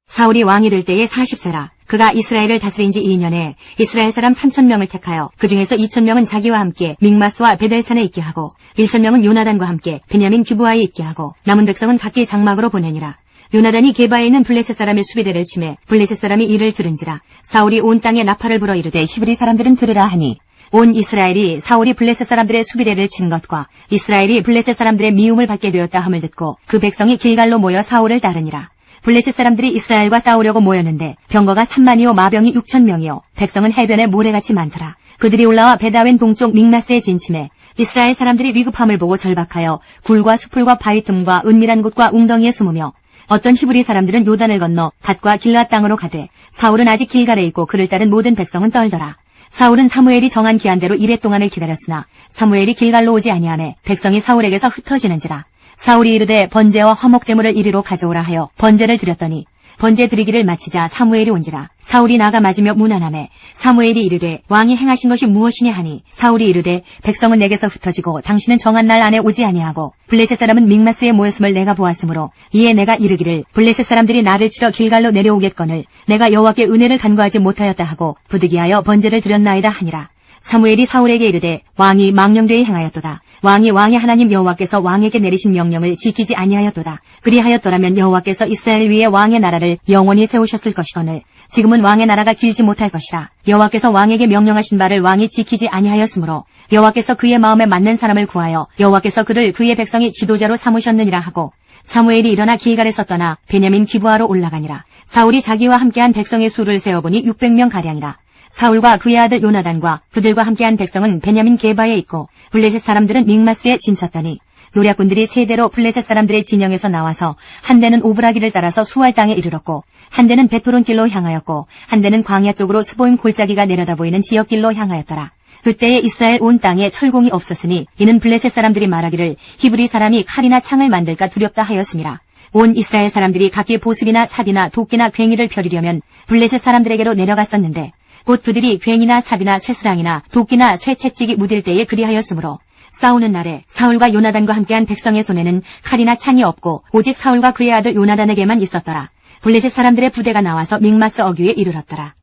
사울이 왕이 될 때에 40세라. 그가 이스라엘을 다스린 지 2년에 이스라엘 사람 3,000명을 택하여 그 중에서 2,000명은 자기와 함께 믹마스와 베델산에 있게 하고 1,000명은 요나단과 함께 베냐민 기브아에 있게 하고 남은 백성은 각기 장막으로 보내니라. 요나단이 게바에 있는 블레셋 사람의 수비대를 치매 블레셋 사람이 이를 들은지라. 사울이 온 땅에 나팔을 불어 이르되 히브리 사람들은 들으라 하니 온 이스라엘이 사울이 블레셋 사람들의 수비대를 친 것과 이스라엘이 블레셋 사람들의 미움을 받게 되었다 함을 듣고 그 백성이 길갈로 모여 사울을 따르니라. 블레셋 사람들이 이스라엘과 싸우려고 모였는데 병거가 3만이요 마병이 6,000명이요 백성은 해변에 모래같이 많더라. 그들이 올라와 베다웬 동쪽 믹마스에 진침해 이스라엘 사람들이 위급함을 보고 절박하여 굴과 수풀과 바위 틈과 은밀한 곳과 웅덩이에 숨으며 어떤 히브리 사람들은 요단을 건너 갓과 길앗 땅으로 가되 사울은 아직 길갈에 있고 그를 따른 모든 백성은 떨더라. 사울은 사무엘이 정한 기한대로 이레 동안을 기다렸으나 사무엘이 길갈로 오지 아니하매 백성이 사울에게서 흩어지는지라. 사울이 이르되 번제와 화목제물을 이리로 가져오라 하여 번제를 드렸더니 번제 드리기를 마치자 사무엘이 온지라. 사울이 나가 맞으며 문안하매 사무엘이 이르되 왕이 행하신 것이 무엇이냐 하니 사울이 이르되 백성은 내게서 흩어지고 당신은 정한 날 안에 오지 아니하고 블레셋 사람은 믹마스에 모였음을 내가 보았으므로 이에 내가 이르기를 블레셋 사람들이 나를 치러 길갈로 내려오겠거늘 내가 여호와께 은혜를 간구하지 못하였다 하고 부득이하여 번제를 드렸나이다 하니라. 사무엘이 사울에게 이르되 왕이 망령되이 행하였도다. 왕이 왕의 하나님 여호와께서 왕에게 내리신 명령을 지키지 아니하였도다. 그리하였더라면 여호와께서 이스라엘 위에 왕의 나라를 영원히 세우셨을 것이거늘 지금은 왕의 나라가 길지 못할 것이라. 여호와께서 왕에게 명령하신 바를 왕이 지키지 아니하였으므로 여호와께서 그의 마음에 맞는 사람을 구하여 여호와께서 그를 그의 백성의 지도자로 삼으셨느니라 하고 사무엘이 일어나 길갈에서 떠나 베냐민 기브아로 올라가니라. 사울이 자기와 함께한 백성의 수를 세어보니 600명 가량이라. 사울과 그의 아들 요나단과 그들과 함께한 백성은 베냐민 게바에 있고 블레셋 사람들은 믹마스에 진쳤더니 노략군들이 세대로 블레셋 사람들의 진영에서 나와서 한 대는 오브라기를 따라서 수알 땅에 이르렀고 한 대는 베토론길로 향하였고 한 대는 광야 쪽으로 스보임 골짜기가 내려다 보이는 지역길로 향하였더라. 그때에 이스라엘 온 땅에 철공이 없었으니 이는 블레셋 사람들이 말하기를 히브리 사람이 칼이나 창을 만들까 두렵다 하였음이라. 온 이스라엘 사람들이 각기 보습이나 삽이나 도끼나 괭이를 펴리려면 블레셋 사람들에게로 내려갔었는데 곧 그들이 괭이나 삽이나 쇠스랑이나 도끼나 쇠채찍이 무딜 때에 그리하였으므로 싸우는 날에 사울과 요나단과 함께한 백성의 손에는 칼이나 창이 없고 오직 사울과 그의 아들 요나단에게만 있었더라. 블레셋 사람들의 부대가 나와서 믹마스 어귀에 이르렀더라.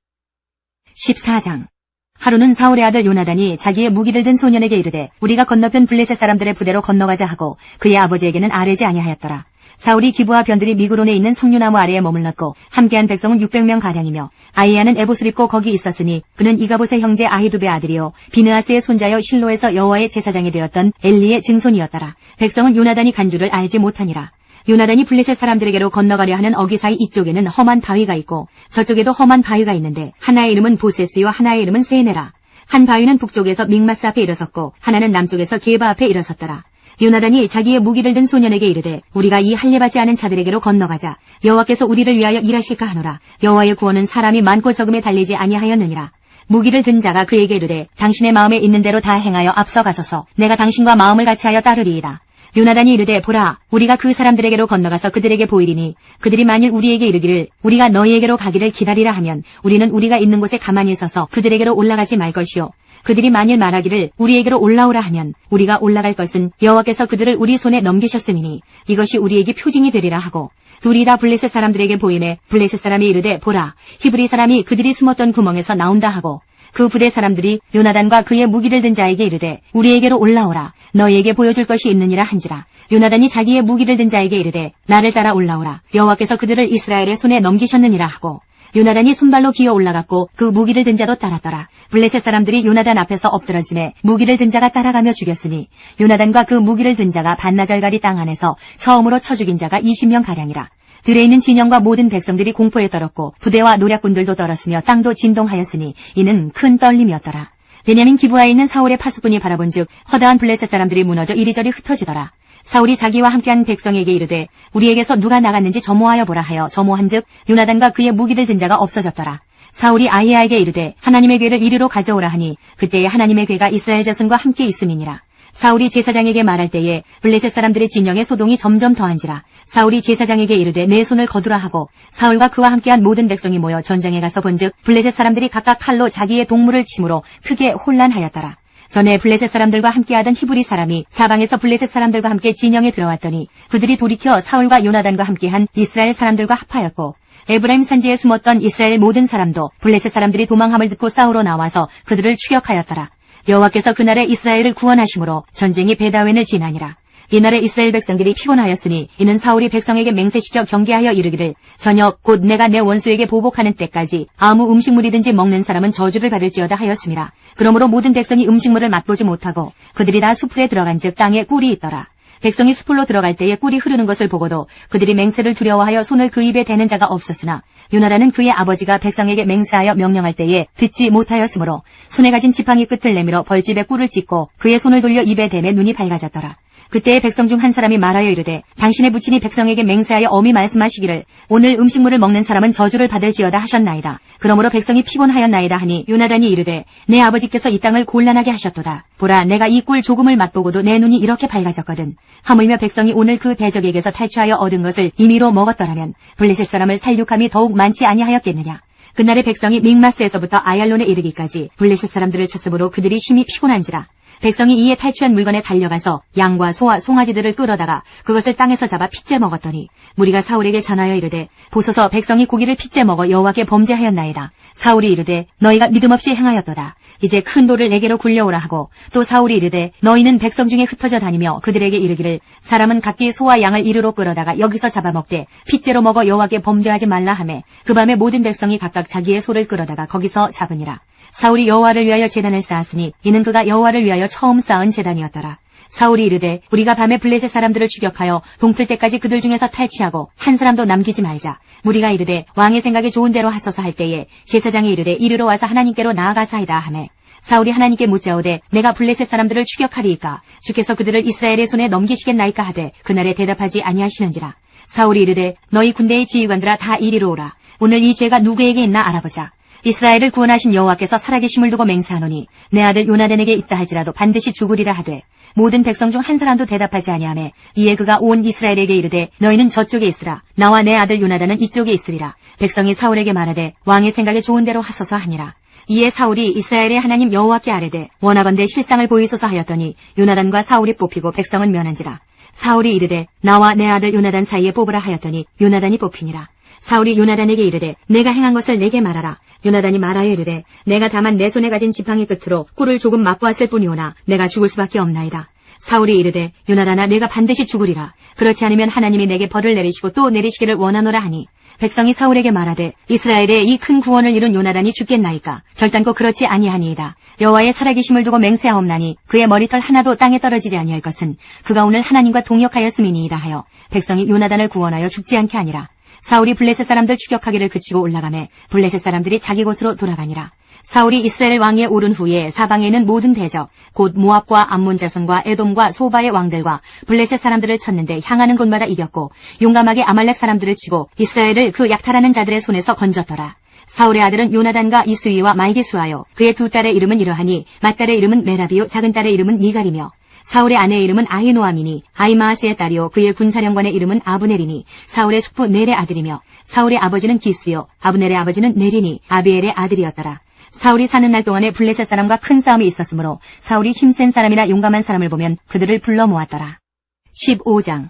14장. 하루는 사울의 아들 요나단이 자기의 무기를 든 소년에게 이르되 우리가 건너편 블레셋 사람들의 부대로 건너가자 하고 그의 아버지에게는 아뢰지 아니하였더라. 사울이 기브와 변들이 미그론에 있는 석류나무 아래에 머물렀고 함께한 백성은 600명 가량이며 아이야는 에봇을 입고 거기 있었으니 그는 이가봇의 형제 아히두베 아들이요 비느하스의 손자여 실로에서 여호와의 제사장이 되었던 엘리의 증손이었더라. 백성은 요나단이 간 줄을 알지 못하니라. 요나단이 블레셋 사람들에게로 건너가려 하는 어기 사이 이쪽에는 험한 바위가 있고 저쪽에도 험한 바위가 있는데 하나의 이름은 보세스요 하나의 이름은 세네라. 한 바위는 북쪽에서 믹마스 앞에 일어섰고 하나는 남쪽에서 게바 앞에 일어섰더라. 요나단이 자기의 무기를 든 소년에게 이르되 우리가 이 할례받지 않은 자들에게로 건너가자. 여호와께서 우리를 위하여 일하실까 하노라. 여호와의 구원은 사람이 많고 적음에 달리지 아니하였느니라. 무기를 든 자가 그에게 이르되 당신의 마음에 있는 대로 다 행하여 앞서가소서. 내가 당신과 마음을 같이하여 따르리이다. 요나단이 이르되 보라 우리가 그 사람들에게로 건너가서 그들에게 보이리니 그들이 만일 우리에게 이르기를 우리가 너희에게로 가기를 기다리라 하면 우리는 우리가 있는 곳에 가만히 서서 그들에게로 올라가지 말 것이요 그들이 만일 말하기를 우리에게로 올라오라 하면 우리가 올라갈 것은 여호와께서 그들을 우리 손에 넘기셨음이니 이것이 우리에게 표징이 되리라 하고 둘이 다 블레셋 사람들에게 보이매 블레셋 사람이 이르되 보라 히브리 사람이 그들이 숨었던 구멍에서 나온다 하고 그 부대 사람들이 요나단과 그의 무기를 든 자에게 이르되 우리에게로 올라오라 너희에게 보여줄 것이 있느니라 한지라. 요나단이 자기의 무기를 든 자에게 이르되 나를 따라 올라오라 여호와께서 그들을 이스라엘의 손에 넘기셨느니라 하고 요나단이 손발로 기어 올라갔고 그 무기를 든 자도 따랐더라. 블레셋 사람들이 요나단 앞에서 엎드러짐에 무기를 든 자가 따라가며 죽였으니 요나단과 그 무기를 든 자가 반나절가리 땅 안에서 처음으로 쳐 죽인 자가 20명 가량이라. 들에 있는 진영과 모든 백성들이 공포에 떨었고 부대와 노략군들도 떨었으며 땅도 진동하였으니 이는 큰 떨림이었더라. 베냐민 기브아에 있는 사울의 파수꾼이 바라본즉 허다한 블레셋 사람들이 무너져 이리저리 흩어지더라. 사울이 자기와 함께한 백성에게 이르되 우리에게서 누가 나갔는지 점호하여 보라 하여 점호한즉 요나단과 그의 무기를 든 자가 없어졌더라. 사울이 아히야에게 이르되 하나님의 궤를 이리로 가져오라 하니 그때에 하나님의 궤가 이스라엘 자손과 함께 있음이니라. 사울이 제사장에게 말할 때에 블레셋 사람들의 진영의 소동이 점점 더한지라. 사울이 제사장에게 이르되 내 손을 거두라 하고 사울과 그와 함께한 모든 백성이 모여 전장에 가서 본즉 블레셋 사람들이 각각 칼로 자기의 동물을 침으로 크게 혼란하였더라. 전에 블레셋 사람들과 함께하던 히브리 사람이 사방에서 블레셋 사람들과 함께 진영에 들어왔더니 그들이 돌이켜 사울과 요나단과 함께한 이스라엘 사람들과 합하였고 에브라임 산지에 숨었던 이스라엘 모든 사람도 블레셋 사람들이 도망함을 듣고 싸우러 나와서 그들을 추격하였더라. 여호와께서 그날에 이스라엘을 구원하심으로 전쟁이 베다웬을 지나니라. 이날에 이스라엘 백성들이 피곤하였으니 이는 사울이 백성에게 맹세시켜 경계하여 이르기를 저녁 곧 내가 내 원수에게 보복하는 때까지 아무 음식물이든지 먹는 사람은 저주를 받을지어다 하였음이라. 그러므로 모든 백성이 음식물을 맛보지 못하고 그들이 다 수풀에 들어간즉 땅에 꿀이 있더라. 백성이 수풀로 들어갈 때에 꿀이 흐르는 것을 보고도 그들이 맹세를 두려워하여 손을 그 입에 대는 자가 없었으나 요나단은 그의 아버지가 백성에게 맹세하여 명령할 때에 듣지 못하였으므로 손에 가진 지팡이 끝을 내밀어 벌집에 꿀을 찢고 그의 손을 돌려 입에 대매 눈이 밝아졌더라. 그때에 백성 중 한 사람이 말하여 이르되 당신의 부친이 백성에게 맹세하여 엄히 말씀하시기를 오늘 음식물을 먹는 사람은 저주를 받을지어다 하셨나이다. 그러므로 백성이 피곤하였나이다 하니 요나단이 이르되 내 아버지께서 이 땅을 곤란하게 하셨도다. 보라 내가 이 꿀 조금을 맛보고도 내 눈이 이렇게 밝아졌거든. 하물며 백성이 오늘 그 대적에게서 탈취하여 얻은 것을 임의로 먹었더라면 블레셋 사람을 살육함이 더욱 많지 아니하였겠느냐. 그날의 백성이 믹마스에서부터 아얄론에 이르기까지 블레셋 사람들을 쳤으므로 그들이 심히 피곤한지라. 백성이 이에 탈취한 물건에 달려가서 양과 소와 송아지들을 끌어다가 그것을 땅에서 잡아 핏째 먹었더니 무리가 사울에게 전하여 이르되 보소서 백성이 고기를 핏째 먹어 여호와께 범죄하였나이다. 사울이 이르되 너희가 믿음 없이 행하였도다. 이제 큰 돌을 내게로 굴려오라 하고 또 사울이 이르되 너희는 백성 중에 흩어져 다니며 그들에게 이르기를 사람은 각기 소와 양을 이리로 끌어다가 여기서 잡아먹되 핏째로 먹어 여호와께 범죄하지 말라 하매 그 밤에 모든 백성이 각각 자기의 소를 끌어다가 거기서 잡으니라. 사울이 여호와를 위하여 제단을 쌓았으니 이는 그가 여호와를 위하여 처음 쌓은 제단이었더라. 사울이 이르되 우리가 밤에 블레셋 사람들을 추격하여 동틀 때까지 그들 중에서 탈취하고 한 사람도 남기지 말자. 무리가 이르되 왕의 생각에 좋은 대로 하소서 할 때에 제사장이 이르되 이르러 와서 하나님께로 나아가사이다 하매 사울이 하나님께 묻자오되 내가 블레셋 사람들을 추격하리이까 주께서 그들을 이스라엘의 손에 넘기시겠나이까 하되 그날에 대답하지 아니하시는지라. 사울이 이르되 너희 군대의 지휘관들아 다 이리로 오라. 오늘 이 죄가 누구에게 있나 알아보자. 이스라엘을 구원하신 여호와께서 살아계심을 두고 맹세하노니 내 아들 요나단에게 있다 할지라도 반드시 죽으리라 하되 모든 백성 중 한 사람도 대답하지 아니하매 이에 그가 온 이스라엘에게 이르되 너희는 저쪽에 있으라. 나와 내 아들 요나단은 이쪽에 있으리라. 백성이 사울에게 말하되 왕의 생각에 좋은 대로 하소서 하니라. 이에 사울이 이스라엘의 하나님 여호와께 아뢰되 원하건대 실상을 보이소서 하였더니 요나단과 사울이 뽑히고 백성은 면한지라. 사울이 이르되 나와 내 아들 요나단 사이에 뽑으라 하였더니 요나단이 뽑히니라. 사울이 요나단에게 이르되 내가 행한 것을 내게 말하라. 요나단이 말하여 이르되 내가 다만 내 손에 가진 지팡이 끝으로 꿀을 조금 맛보았을 뿐이오나 내가 죽을 수밖에 없나이다. 사울이 이르되 요나단아 내가 반드시 죽으리라. 그렇지 않으면 하나님이 내게 벌을 내리시고 또 내리시기를 원하노라 하니 백성이 사울에게 말하되 이스라엘의 이 큰 구원을 이룬 요나단이 죽겠나이까. 결단코 그렇지 아니하니이다. 여호와의 살아계심을 두고 맹세하옵나니 그의 머리털 하나도 땅에 떨어지지 아니할 것은 그가 오늘 하나님과 동역하였음이니이다 하여 백성이 요나단을 구원하여 죽지 않게 하니라. 사울이 블레셋 사람들 추격하기를 그치고 올라가매 블레셋 사람들이 자기 곳으로 돌아가니라. 사울이 이스라엘 왕위에 오른 후에 사방에 있는 모든 대적 곧 모압과 암몬 자손과 에돔과 소바의 왕들과 블레셋 사람들을 쳤는데 향하는 곳마다 이겼고 용감하게 아말렉 사람들을 치고 이스라엘을 그 약탈하는 자들의 손에서 건졌더라. 사울의 아들은 요나단과 이스위와 말기수하여 그의 두 딸의 이름은 이러하니 맏딸의 이름은 메라비요 작은 딸의 이름은 미갈이며 사울의 아내의 이름은 아히노아미니 아히마아스의 딸이요 그의 군사령관의 이름은 아브넬이니 사울의 숙부 넬의 아들이며 사울의 아버지는 기스요 아브넬의 아버지는 넬이니 아비엘의 아들이었더라. 사울이 사는 날 동안에 블레셋 사람과 큰 싸움이 있었으므로 사울이 힘센 사람이나 용감한 사람을 보면 그들을 불러 모았더라. 15장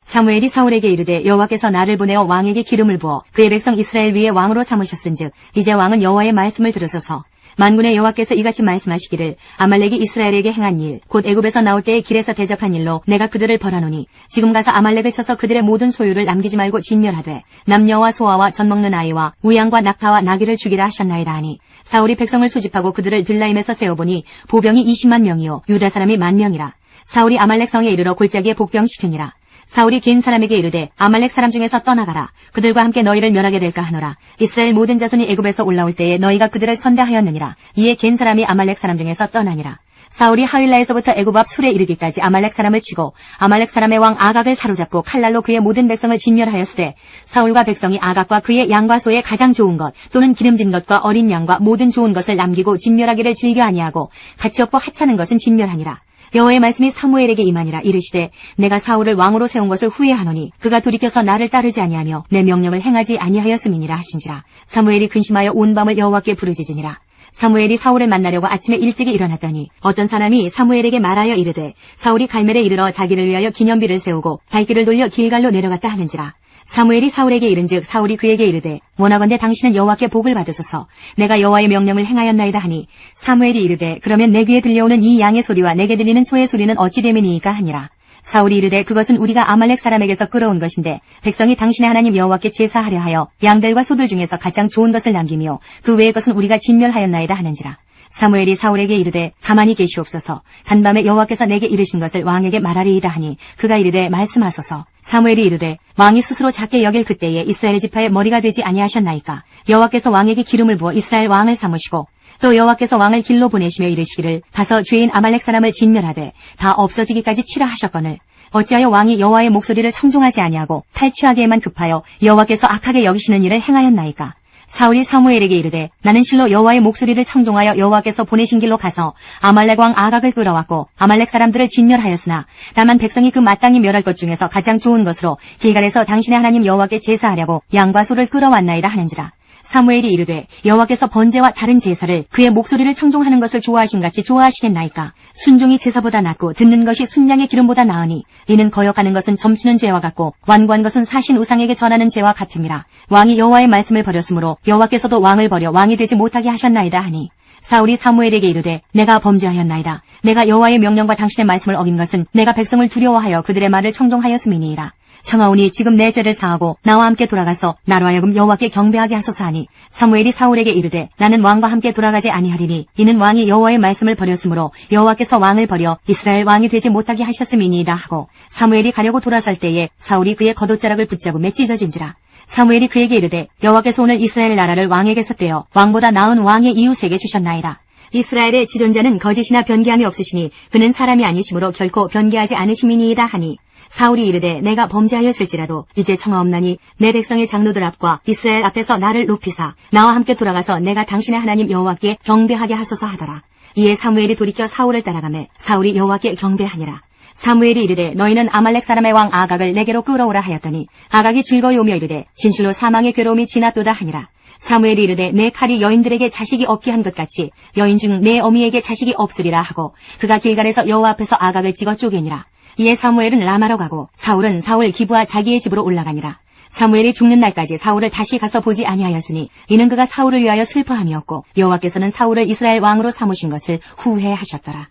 사무엘이 사울에게 이르되 여호와께서 나를 보내어 왕에게 기름을 부어 그의 백성 이스라엘 위에 왕으로 삼으셨은즉 이제 왕은 여호와의 말씀을 들으소서. 만군의 여호와께서 이같이 말씀하시기를 아말렉이 이스라엘에게 행한 일 곧 애굽에서 나올 때에 길에서 대적한 일로 내가 그들을 벌하노니 지금 가서 아말렉을 쳐서 그들의 모든 소유를 남기지 말고 진멸하되 남녀와 소아와 젖먹는 아이와 우양과 낙타와 나귀를 죽이라 하셨나이다 하니 사울이 백성을 수집하고 그들을 들라임에서 세어보니 보병이 20만 명이요 유다 사람이 10,000명이라. 사울이 아말렉 성에 이르러 골짜기에 복병시키니라. 사울이 겐 사람에게 이르되 아말렉 사람 중에서 떠나가라. 그들과 함께 너희를 멸하게 될까 하노라. 이스라엘 모든 자손이 애굽에서 올라올 때에 너희가 그들을 선대하였느니라. 이에 겐 사람이 아말렉 사람 중에서 떠나니라. 사울이 하윌라에서부터 애굽 앞 술에 이르기까지 아말렉 사람을 치고 아말렉 사람의 왕 아각을 사로잡고 칼날로 그의 모든 백성을 진멸하였으되 사울과 백성이 아각과 그의 양과 소의 가장 좋은 것 또는 기름진 것과 어린 양과 모든 좋은 것을 남기고 진멸하기를 즐겨 아니하고 가치 없고 하찮은 것은 진멸하니라. 여호와의 말씀이 사무엘에게 임하니라. 이르시되 내가 사울을 왕으로 세운 것을 후회하노니 그가 돌이켜서 나를 따르지 아니하며 내 명령을 행하지 아니하였음이니라 하신지라. 사무엘이 근심하여 온 밤을 여호와께 부르짖으니라. 사무엘이 사울을 만나려고 아침에 일찍이 일어났더니 어떤 사람이 사무엘에게 말하여 이르되 사울이 갈멜에 이르러 자기를 위하여 기념비를 세우고 발길을 돌려 길갈로 내려갔다 하는지라. 사무엘이 사울에게 이른즉 사울이 그에게 이르되 원하건대 당신은 여호와께 복을 받으소서. 내가 여호와의 명령을 행하였나이다 하니 사무엘이 이르되 그러면 내 귀에 들려오는 이 양의 소리와 내게 들리는 소의 소리는 어찌 됨이니이까 하니라. 사울이 이르되 그것은 우리가 아말렉 사람에게서 끌어온 것인데 백성이 당신의 하나님 여호와께 제사하려 하여 양들과 소들 중에서 가장 좋은 것을 남기며 그 외의 것은 우리가 진멸하였나이다 하는지라. 사무엘이 사울에게 이르되 가만히 계시옵소서. 간밤에 여호와께서 내게 이르신 것을 왕에게 말하리이다 하니 그가 이르되 말씀하소서. 사무엘이 이르되 왕이 스스로 작게 여길 그때에 이스라엘 지파의 머리가 되지 아니하셨나이까. 여호와께서 왕에게 기름을 부어 이스라엘 왕을 삼으시고 또 여호와께서 왕을 길로 보내시며 이르시기를 가서 죄인 아말렉 사람을 진멸하되 다 없어지기까지 치라 하셨거늘 어찌하여 왕이 여호와의 목소리를 청종하지 아니하고 탈취하기에만 급하여 여호와께서 악하게 여기시는 일을 행하였나이까. 사울이 사무엘에게 이르되 나는 실로 여호와의 목소리를 청종하여 여호와께서 보내신 길로 가서 아말렉 왕 아각을 끌어왔고 아말렉 사람들을 진멸하였으나 다만 백성이 그 마땅히 멸할 것 중에서 가장 좋은 것으로 길갈에서 당신의 하나님 여호와께 제사하려고 양과 소를 끌어왔나이다 하는지라. 사무엘이 이르되 여호와께서 번제와 다른 제사를 그의 목소리를 청종하는 것을 좋아하신같이 좋아하시겠나이까. 순종이 제사보다 낫고 듣는 것이 순양의 기름보다 나으니 이는 거역하는 것은 점치는 죄와 같고 완고한 것은 사신 우상에게 전하는 죄와 같음이라. 왕이 여호와의 말씀을 버렸으므로 여호와께서도 왕을 버려 왕이 되지 못하게 하셨나이다 하니 사울이 사무엘에게 이르되 내가 범죄하였나이다. 내가 여호와의 명령과 당신의 말씀을 어긴 것은 내가 백성을 두려워하여 그들의 말을 청종하였음이니이다. 청하오니 지금 내 죄를 사하고 나와 함께 돌아가서 나로 하여금 여호와께 경배하게 하소서 하니 사무엘이 사울에게 이르되 나는 왕과 함께 돌아가지 아니하리니 이는 왕이 여호와의 말씀을 버렸으므로 여호와께서 왕을 버려 이스라엘 왕이 되지 못하게 하셨음이니이다 하고 사무엘이 가려고 돌아설 때에 사울이 그의 겉옷자락을 붙잡음에 찢어진지라. 사무엘이 그에게 이르되 여호와께서 오늘 이스라엘 나라를 왕에게서 떼어 왕보다 나은 왕의 이웃에게 주셨나이다. 이스라엘의 지존자는 거짓이나 변개함이 없으시니 그는 사람이 아니시므로 결코 변개하지 않으심이니이다 하니 사울이 이르되 내가 범죄하였을지라도 이제 청하옵나니 내 백성의 장로들 앞과 이스라엘 앞에서 나를 높이사 나와 함께 돌아가서 내가 당신의 하나님 여호와께 경배하게 하소서 하더라. 이에 사무엘이 돌이켜 사울을 따라가매 사울이 여호와께 경배하니라. 사무엘이 이르되 너희는 아말렉 사람의 왕 아각을 내게로 끌어오라 하였더니 아각이 즐거이오며 이르되 진실로 사망의 괴로움이 지났도다 하니라. 사무엘이 이르되 내 칼이 여인들에게 자식이 없게 한 것 같이 여인 중 내 어미에게 자식이 없으리라 하고 그가 길갈에서 여호와 앞에서 아각을 찍어 쪼개니라. 이에 사무엘은 라마로 가고 사울은 사울 기브와 자기의 집으로 올라가니라. 사무엘이 죽는 날까지 사울을 다시 가서 보지 아니하였으니 이는 그가 사울을 위하여 슬퍼함이었고 여호와께서는 사울을 이스라엘 왕으로 삼으신 것을 후회하셨더라.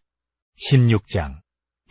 16장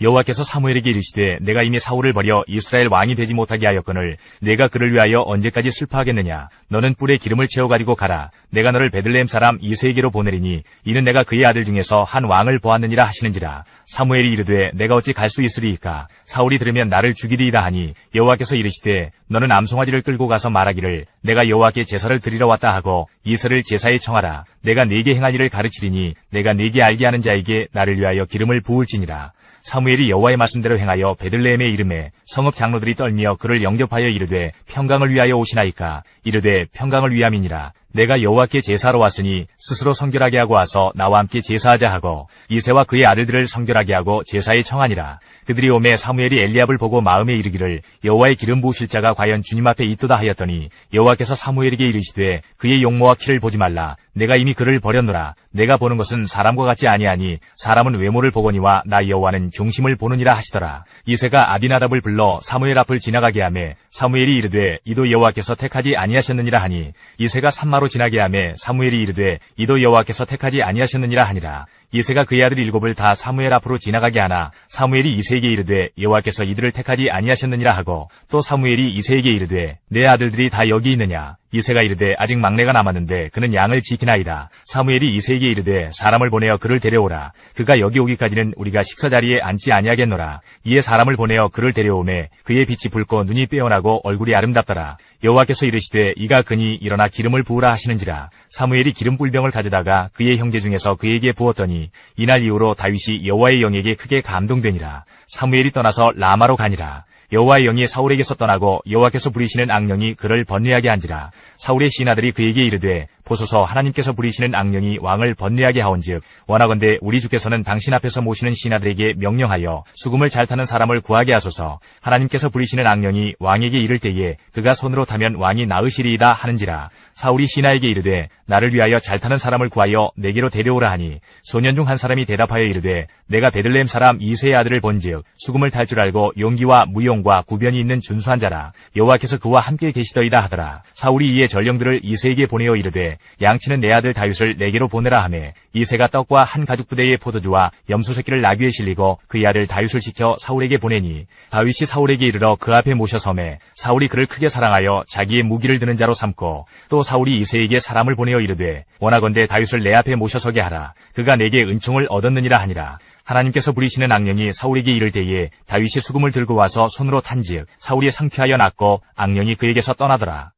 여호와께서 사무엘에게 이르시되 내가 이미 사울을 버려 이스라엘 왕이 되지 못하게 하였거늘 내가 그를 위하여 언제까지 슬퍼하겠느냐. 너는 뿔에 기름을 채워 가지고 가라. 내가 너를 베들레헴 사람 이새에게로 보내리니 이는 내가 그의 아들 중에서 한 왕을 보았느니라 하시는지라. 사무엘이 이르되 내가 어찌 갈 수 있으리이까. 사울이 들으면 나를 죽이리이다 하니 여호와께서 이르시되 너는 암송아지를 끌고 가서 말하기를 내가 여호와께 제사를 드리러 왔다 하고 이새를 제사에 청하라. 내가 네게 행한 일을 가르치리니 내가 네게 알게 하는 자에게 나를 위하여 기름을 부을지니라. 사무엘이 여호와의 말씀대로 행하여 베들레헴에 이르매 성읍 장로들이 떨며 그를 영접하여 이르되 평강을 위하여 오시나이까. 이르되 평강을 위함이니라. 내가 여호와께 제사하러 왔으니 스스로 성결하게 하고 와서 나와 함께 제사하자 하고 이새와 그의 아들들을 성결하게 하고 제사에 청하니라. 그들이 오매 사무엘이 엘리압을 보고 마음에 이르기를 여호와의 기름 부으실 자가 과연 주님 앞에 있도다 하였더니 여호와께서 사무엘에게 이르시되 그의 용모와 키를 보지 말라. 내가 이미 그를 버렸노라. 내가 보는 것은 사람과 같지 아니하니 사람은 외모를 보거니와 나 여호와는 중심을 보느니라 하시더라. 이새가 아비나답을 불러 사무엘 앞을 지나가게 하매 사무엘이 이르되 이도 여호와께서 택하지 아니하셨느니라 하니 이새가 산마로 지나게 하매 사무엘이 이르되 이도 여호와께서 택하지 아니하셨느니라 하니라. 이새가 그의 아들 7을 다 사무엘 앞으로 지나가게 하나 사무엘이 이새에게 이르되 여호와께서 이들을 택하지 아니하셨느니라 하고 또 사무엘이 이새에게 이르되 내 아들들이 다 여기 있느냐. 이새가 이르되 아직 막내가 남았는데 그는 양을 지키나이다. 사무엘이 이새에게 이르되 사람을 보내어 그를 데려오라. 그가 여기 오기까지는 우리가 식사 자리에 앉지 아니하겠노라. 이에 사람을 보내어 그를 데려오매 그의 빛이 붉고 눈이 빼어나고 얼굴이 아름답더라. 여호와께서 이르시되 이가 그니 일어나 기름을 부으라 하시는지라. 사무엘이 기름 뿔병을 가져다가 그의 형제 중에서 그에게 부었더니 이날 이후로 다윗이 여호와의 영에게 크게 감동되니라. 사무엘이 떠나서 라마로 가니라. 여호와의 영이 사울에게서 떠나고 여호와께서 부리시는 악령이 그를 번뇌하게 한지라. 사울의 신하들이 그에게 이르되 보소서 하나님께서 부리시는 악령이 왕을 번뇌하게 하온즉 원하건대 우리 주께서는 당신 앞에서 모시는 신하들에게 명령하여 수금을 잘 타는 사람을 구하게 하소서. 하나님께서 부리시는 악령이 왕에게 이를 때에 그가 손으로 타면 왕이 나으시리이다 하는지라. 사울이 신하에게 이르되 나를 위하여 잘 타는 사람을 구하여 내게로 데려오라 하니 소년 중 한 사람이 대답하여 이르되 내가 베들레헴 사람 이새의 아들을 본즉 수금을 탈 줄 알고 용기와 무용과 구변이 있는 준수한 자라. 여호와께서 그와 함께 계시더이다 하더라. 사울이 이에 전령들을 이새에게 보내어 이르되 양치는 내 아들 다윗을 내게로 보내라 하매 이새가 떡과 한 가죽 부대의 포도주와 염소 새끼를 나귀에 실리고 그의 아들 다윗을 시켜 사울에게 보내니 다윗이 사울에게 이르러 그 앞에 모셔섬에 사울이 그를 크게 사랑하여 자기의 무기를 드는 자로 삼고 또 사울이 이새에게 사람을 보내어 이르되 원하건대 다윗을 내 앞에 모셔서게 하라. 그가 내게 은총을 얻었느니라 하니라. 하나님께서 부리시는 악령이 사울에게 이를 때에 다윗이 수금을 들고 와서 손으로 탄즉 사울이 상쾌하여 낫고 악령이 그에게서 떠나더라.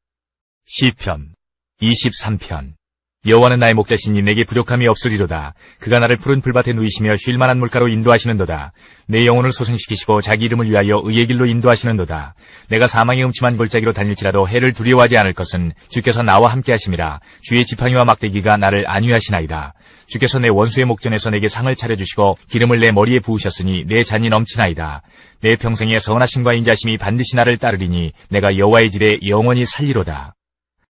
시편 23편 여호와는 나의 목자시니 내게 부족함이 없으리로다. 그가 나를 푸른 풀밭에 누이시며 쉴 만한 물가로 인도하시는도다. 내 영혼을 소생시키시고 자기 이름을 위하여 의의 길로 인도하시는도다. 내가 사망의 음침한 골짜기로 다닐지라도 해를 두려워하지 않을 것은 주께서 나와 함께 하심이라. 주의 지팡이와 막대기가 나를 안위하시나이다. 주께서 내 원수의 목전에서 내게 상을 차려주시고 기름을 내 머리에 부으셨으니 내 잔이 넘치나이다. 내 평생에 선하심과 인자심이 반드시 나를 따르리니 내가 여호와의 질에 영원히 살리로다.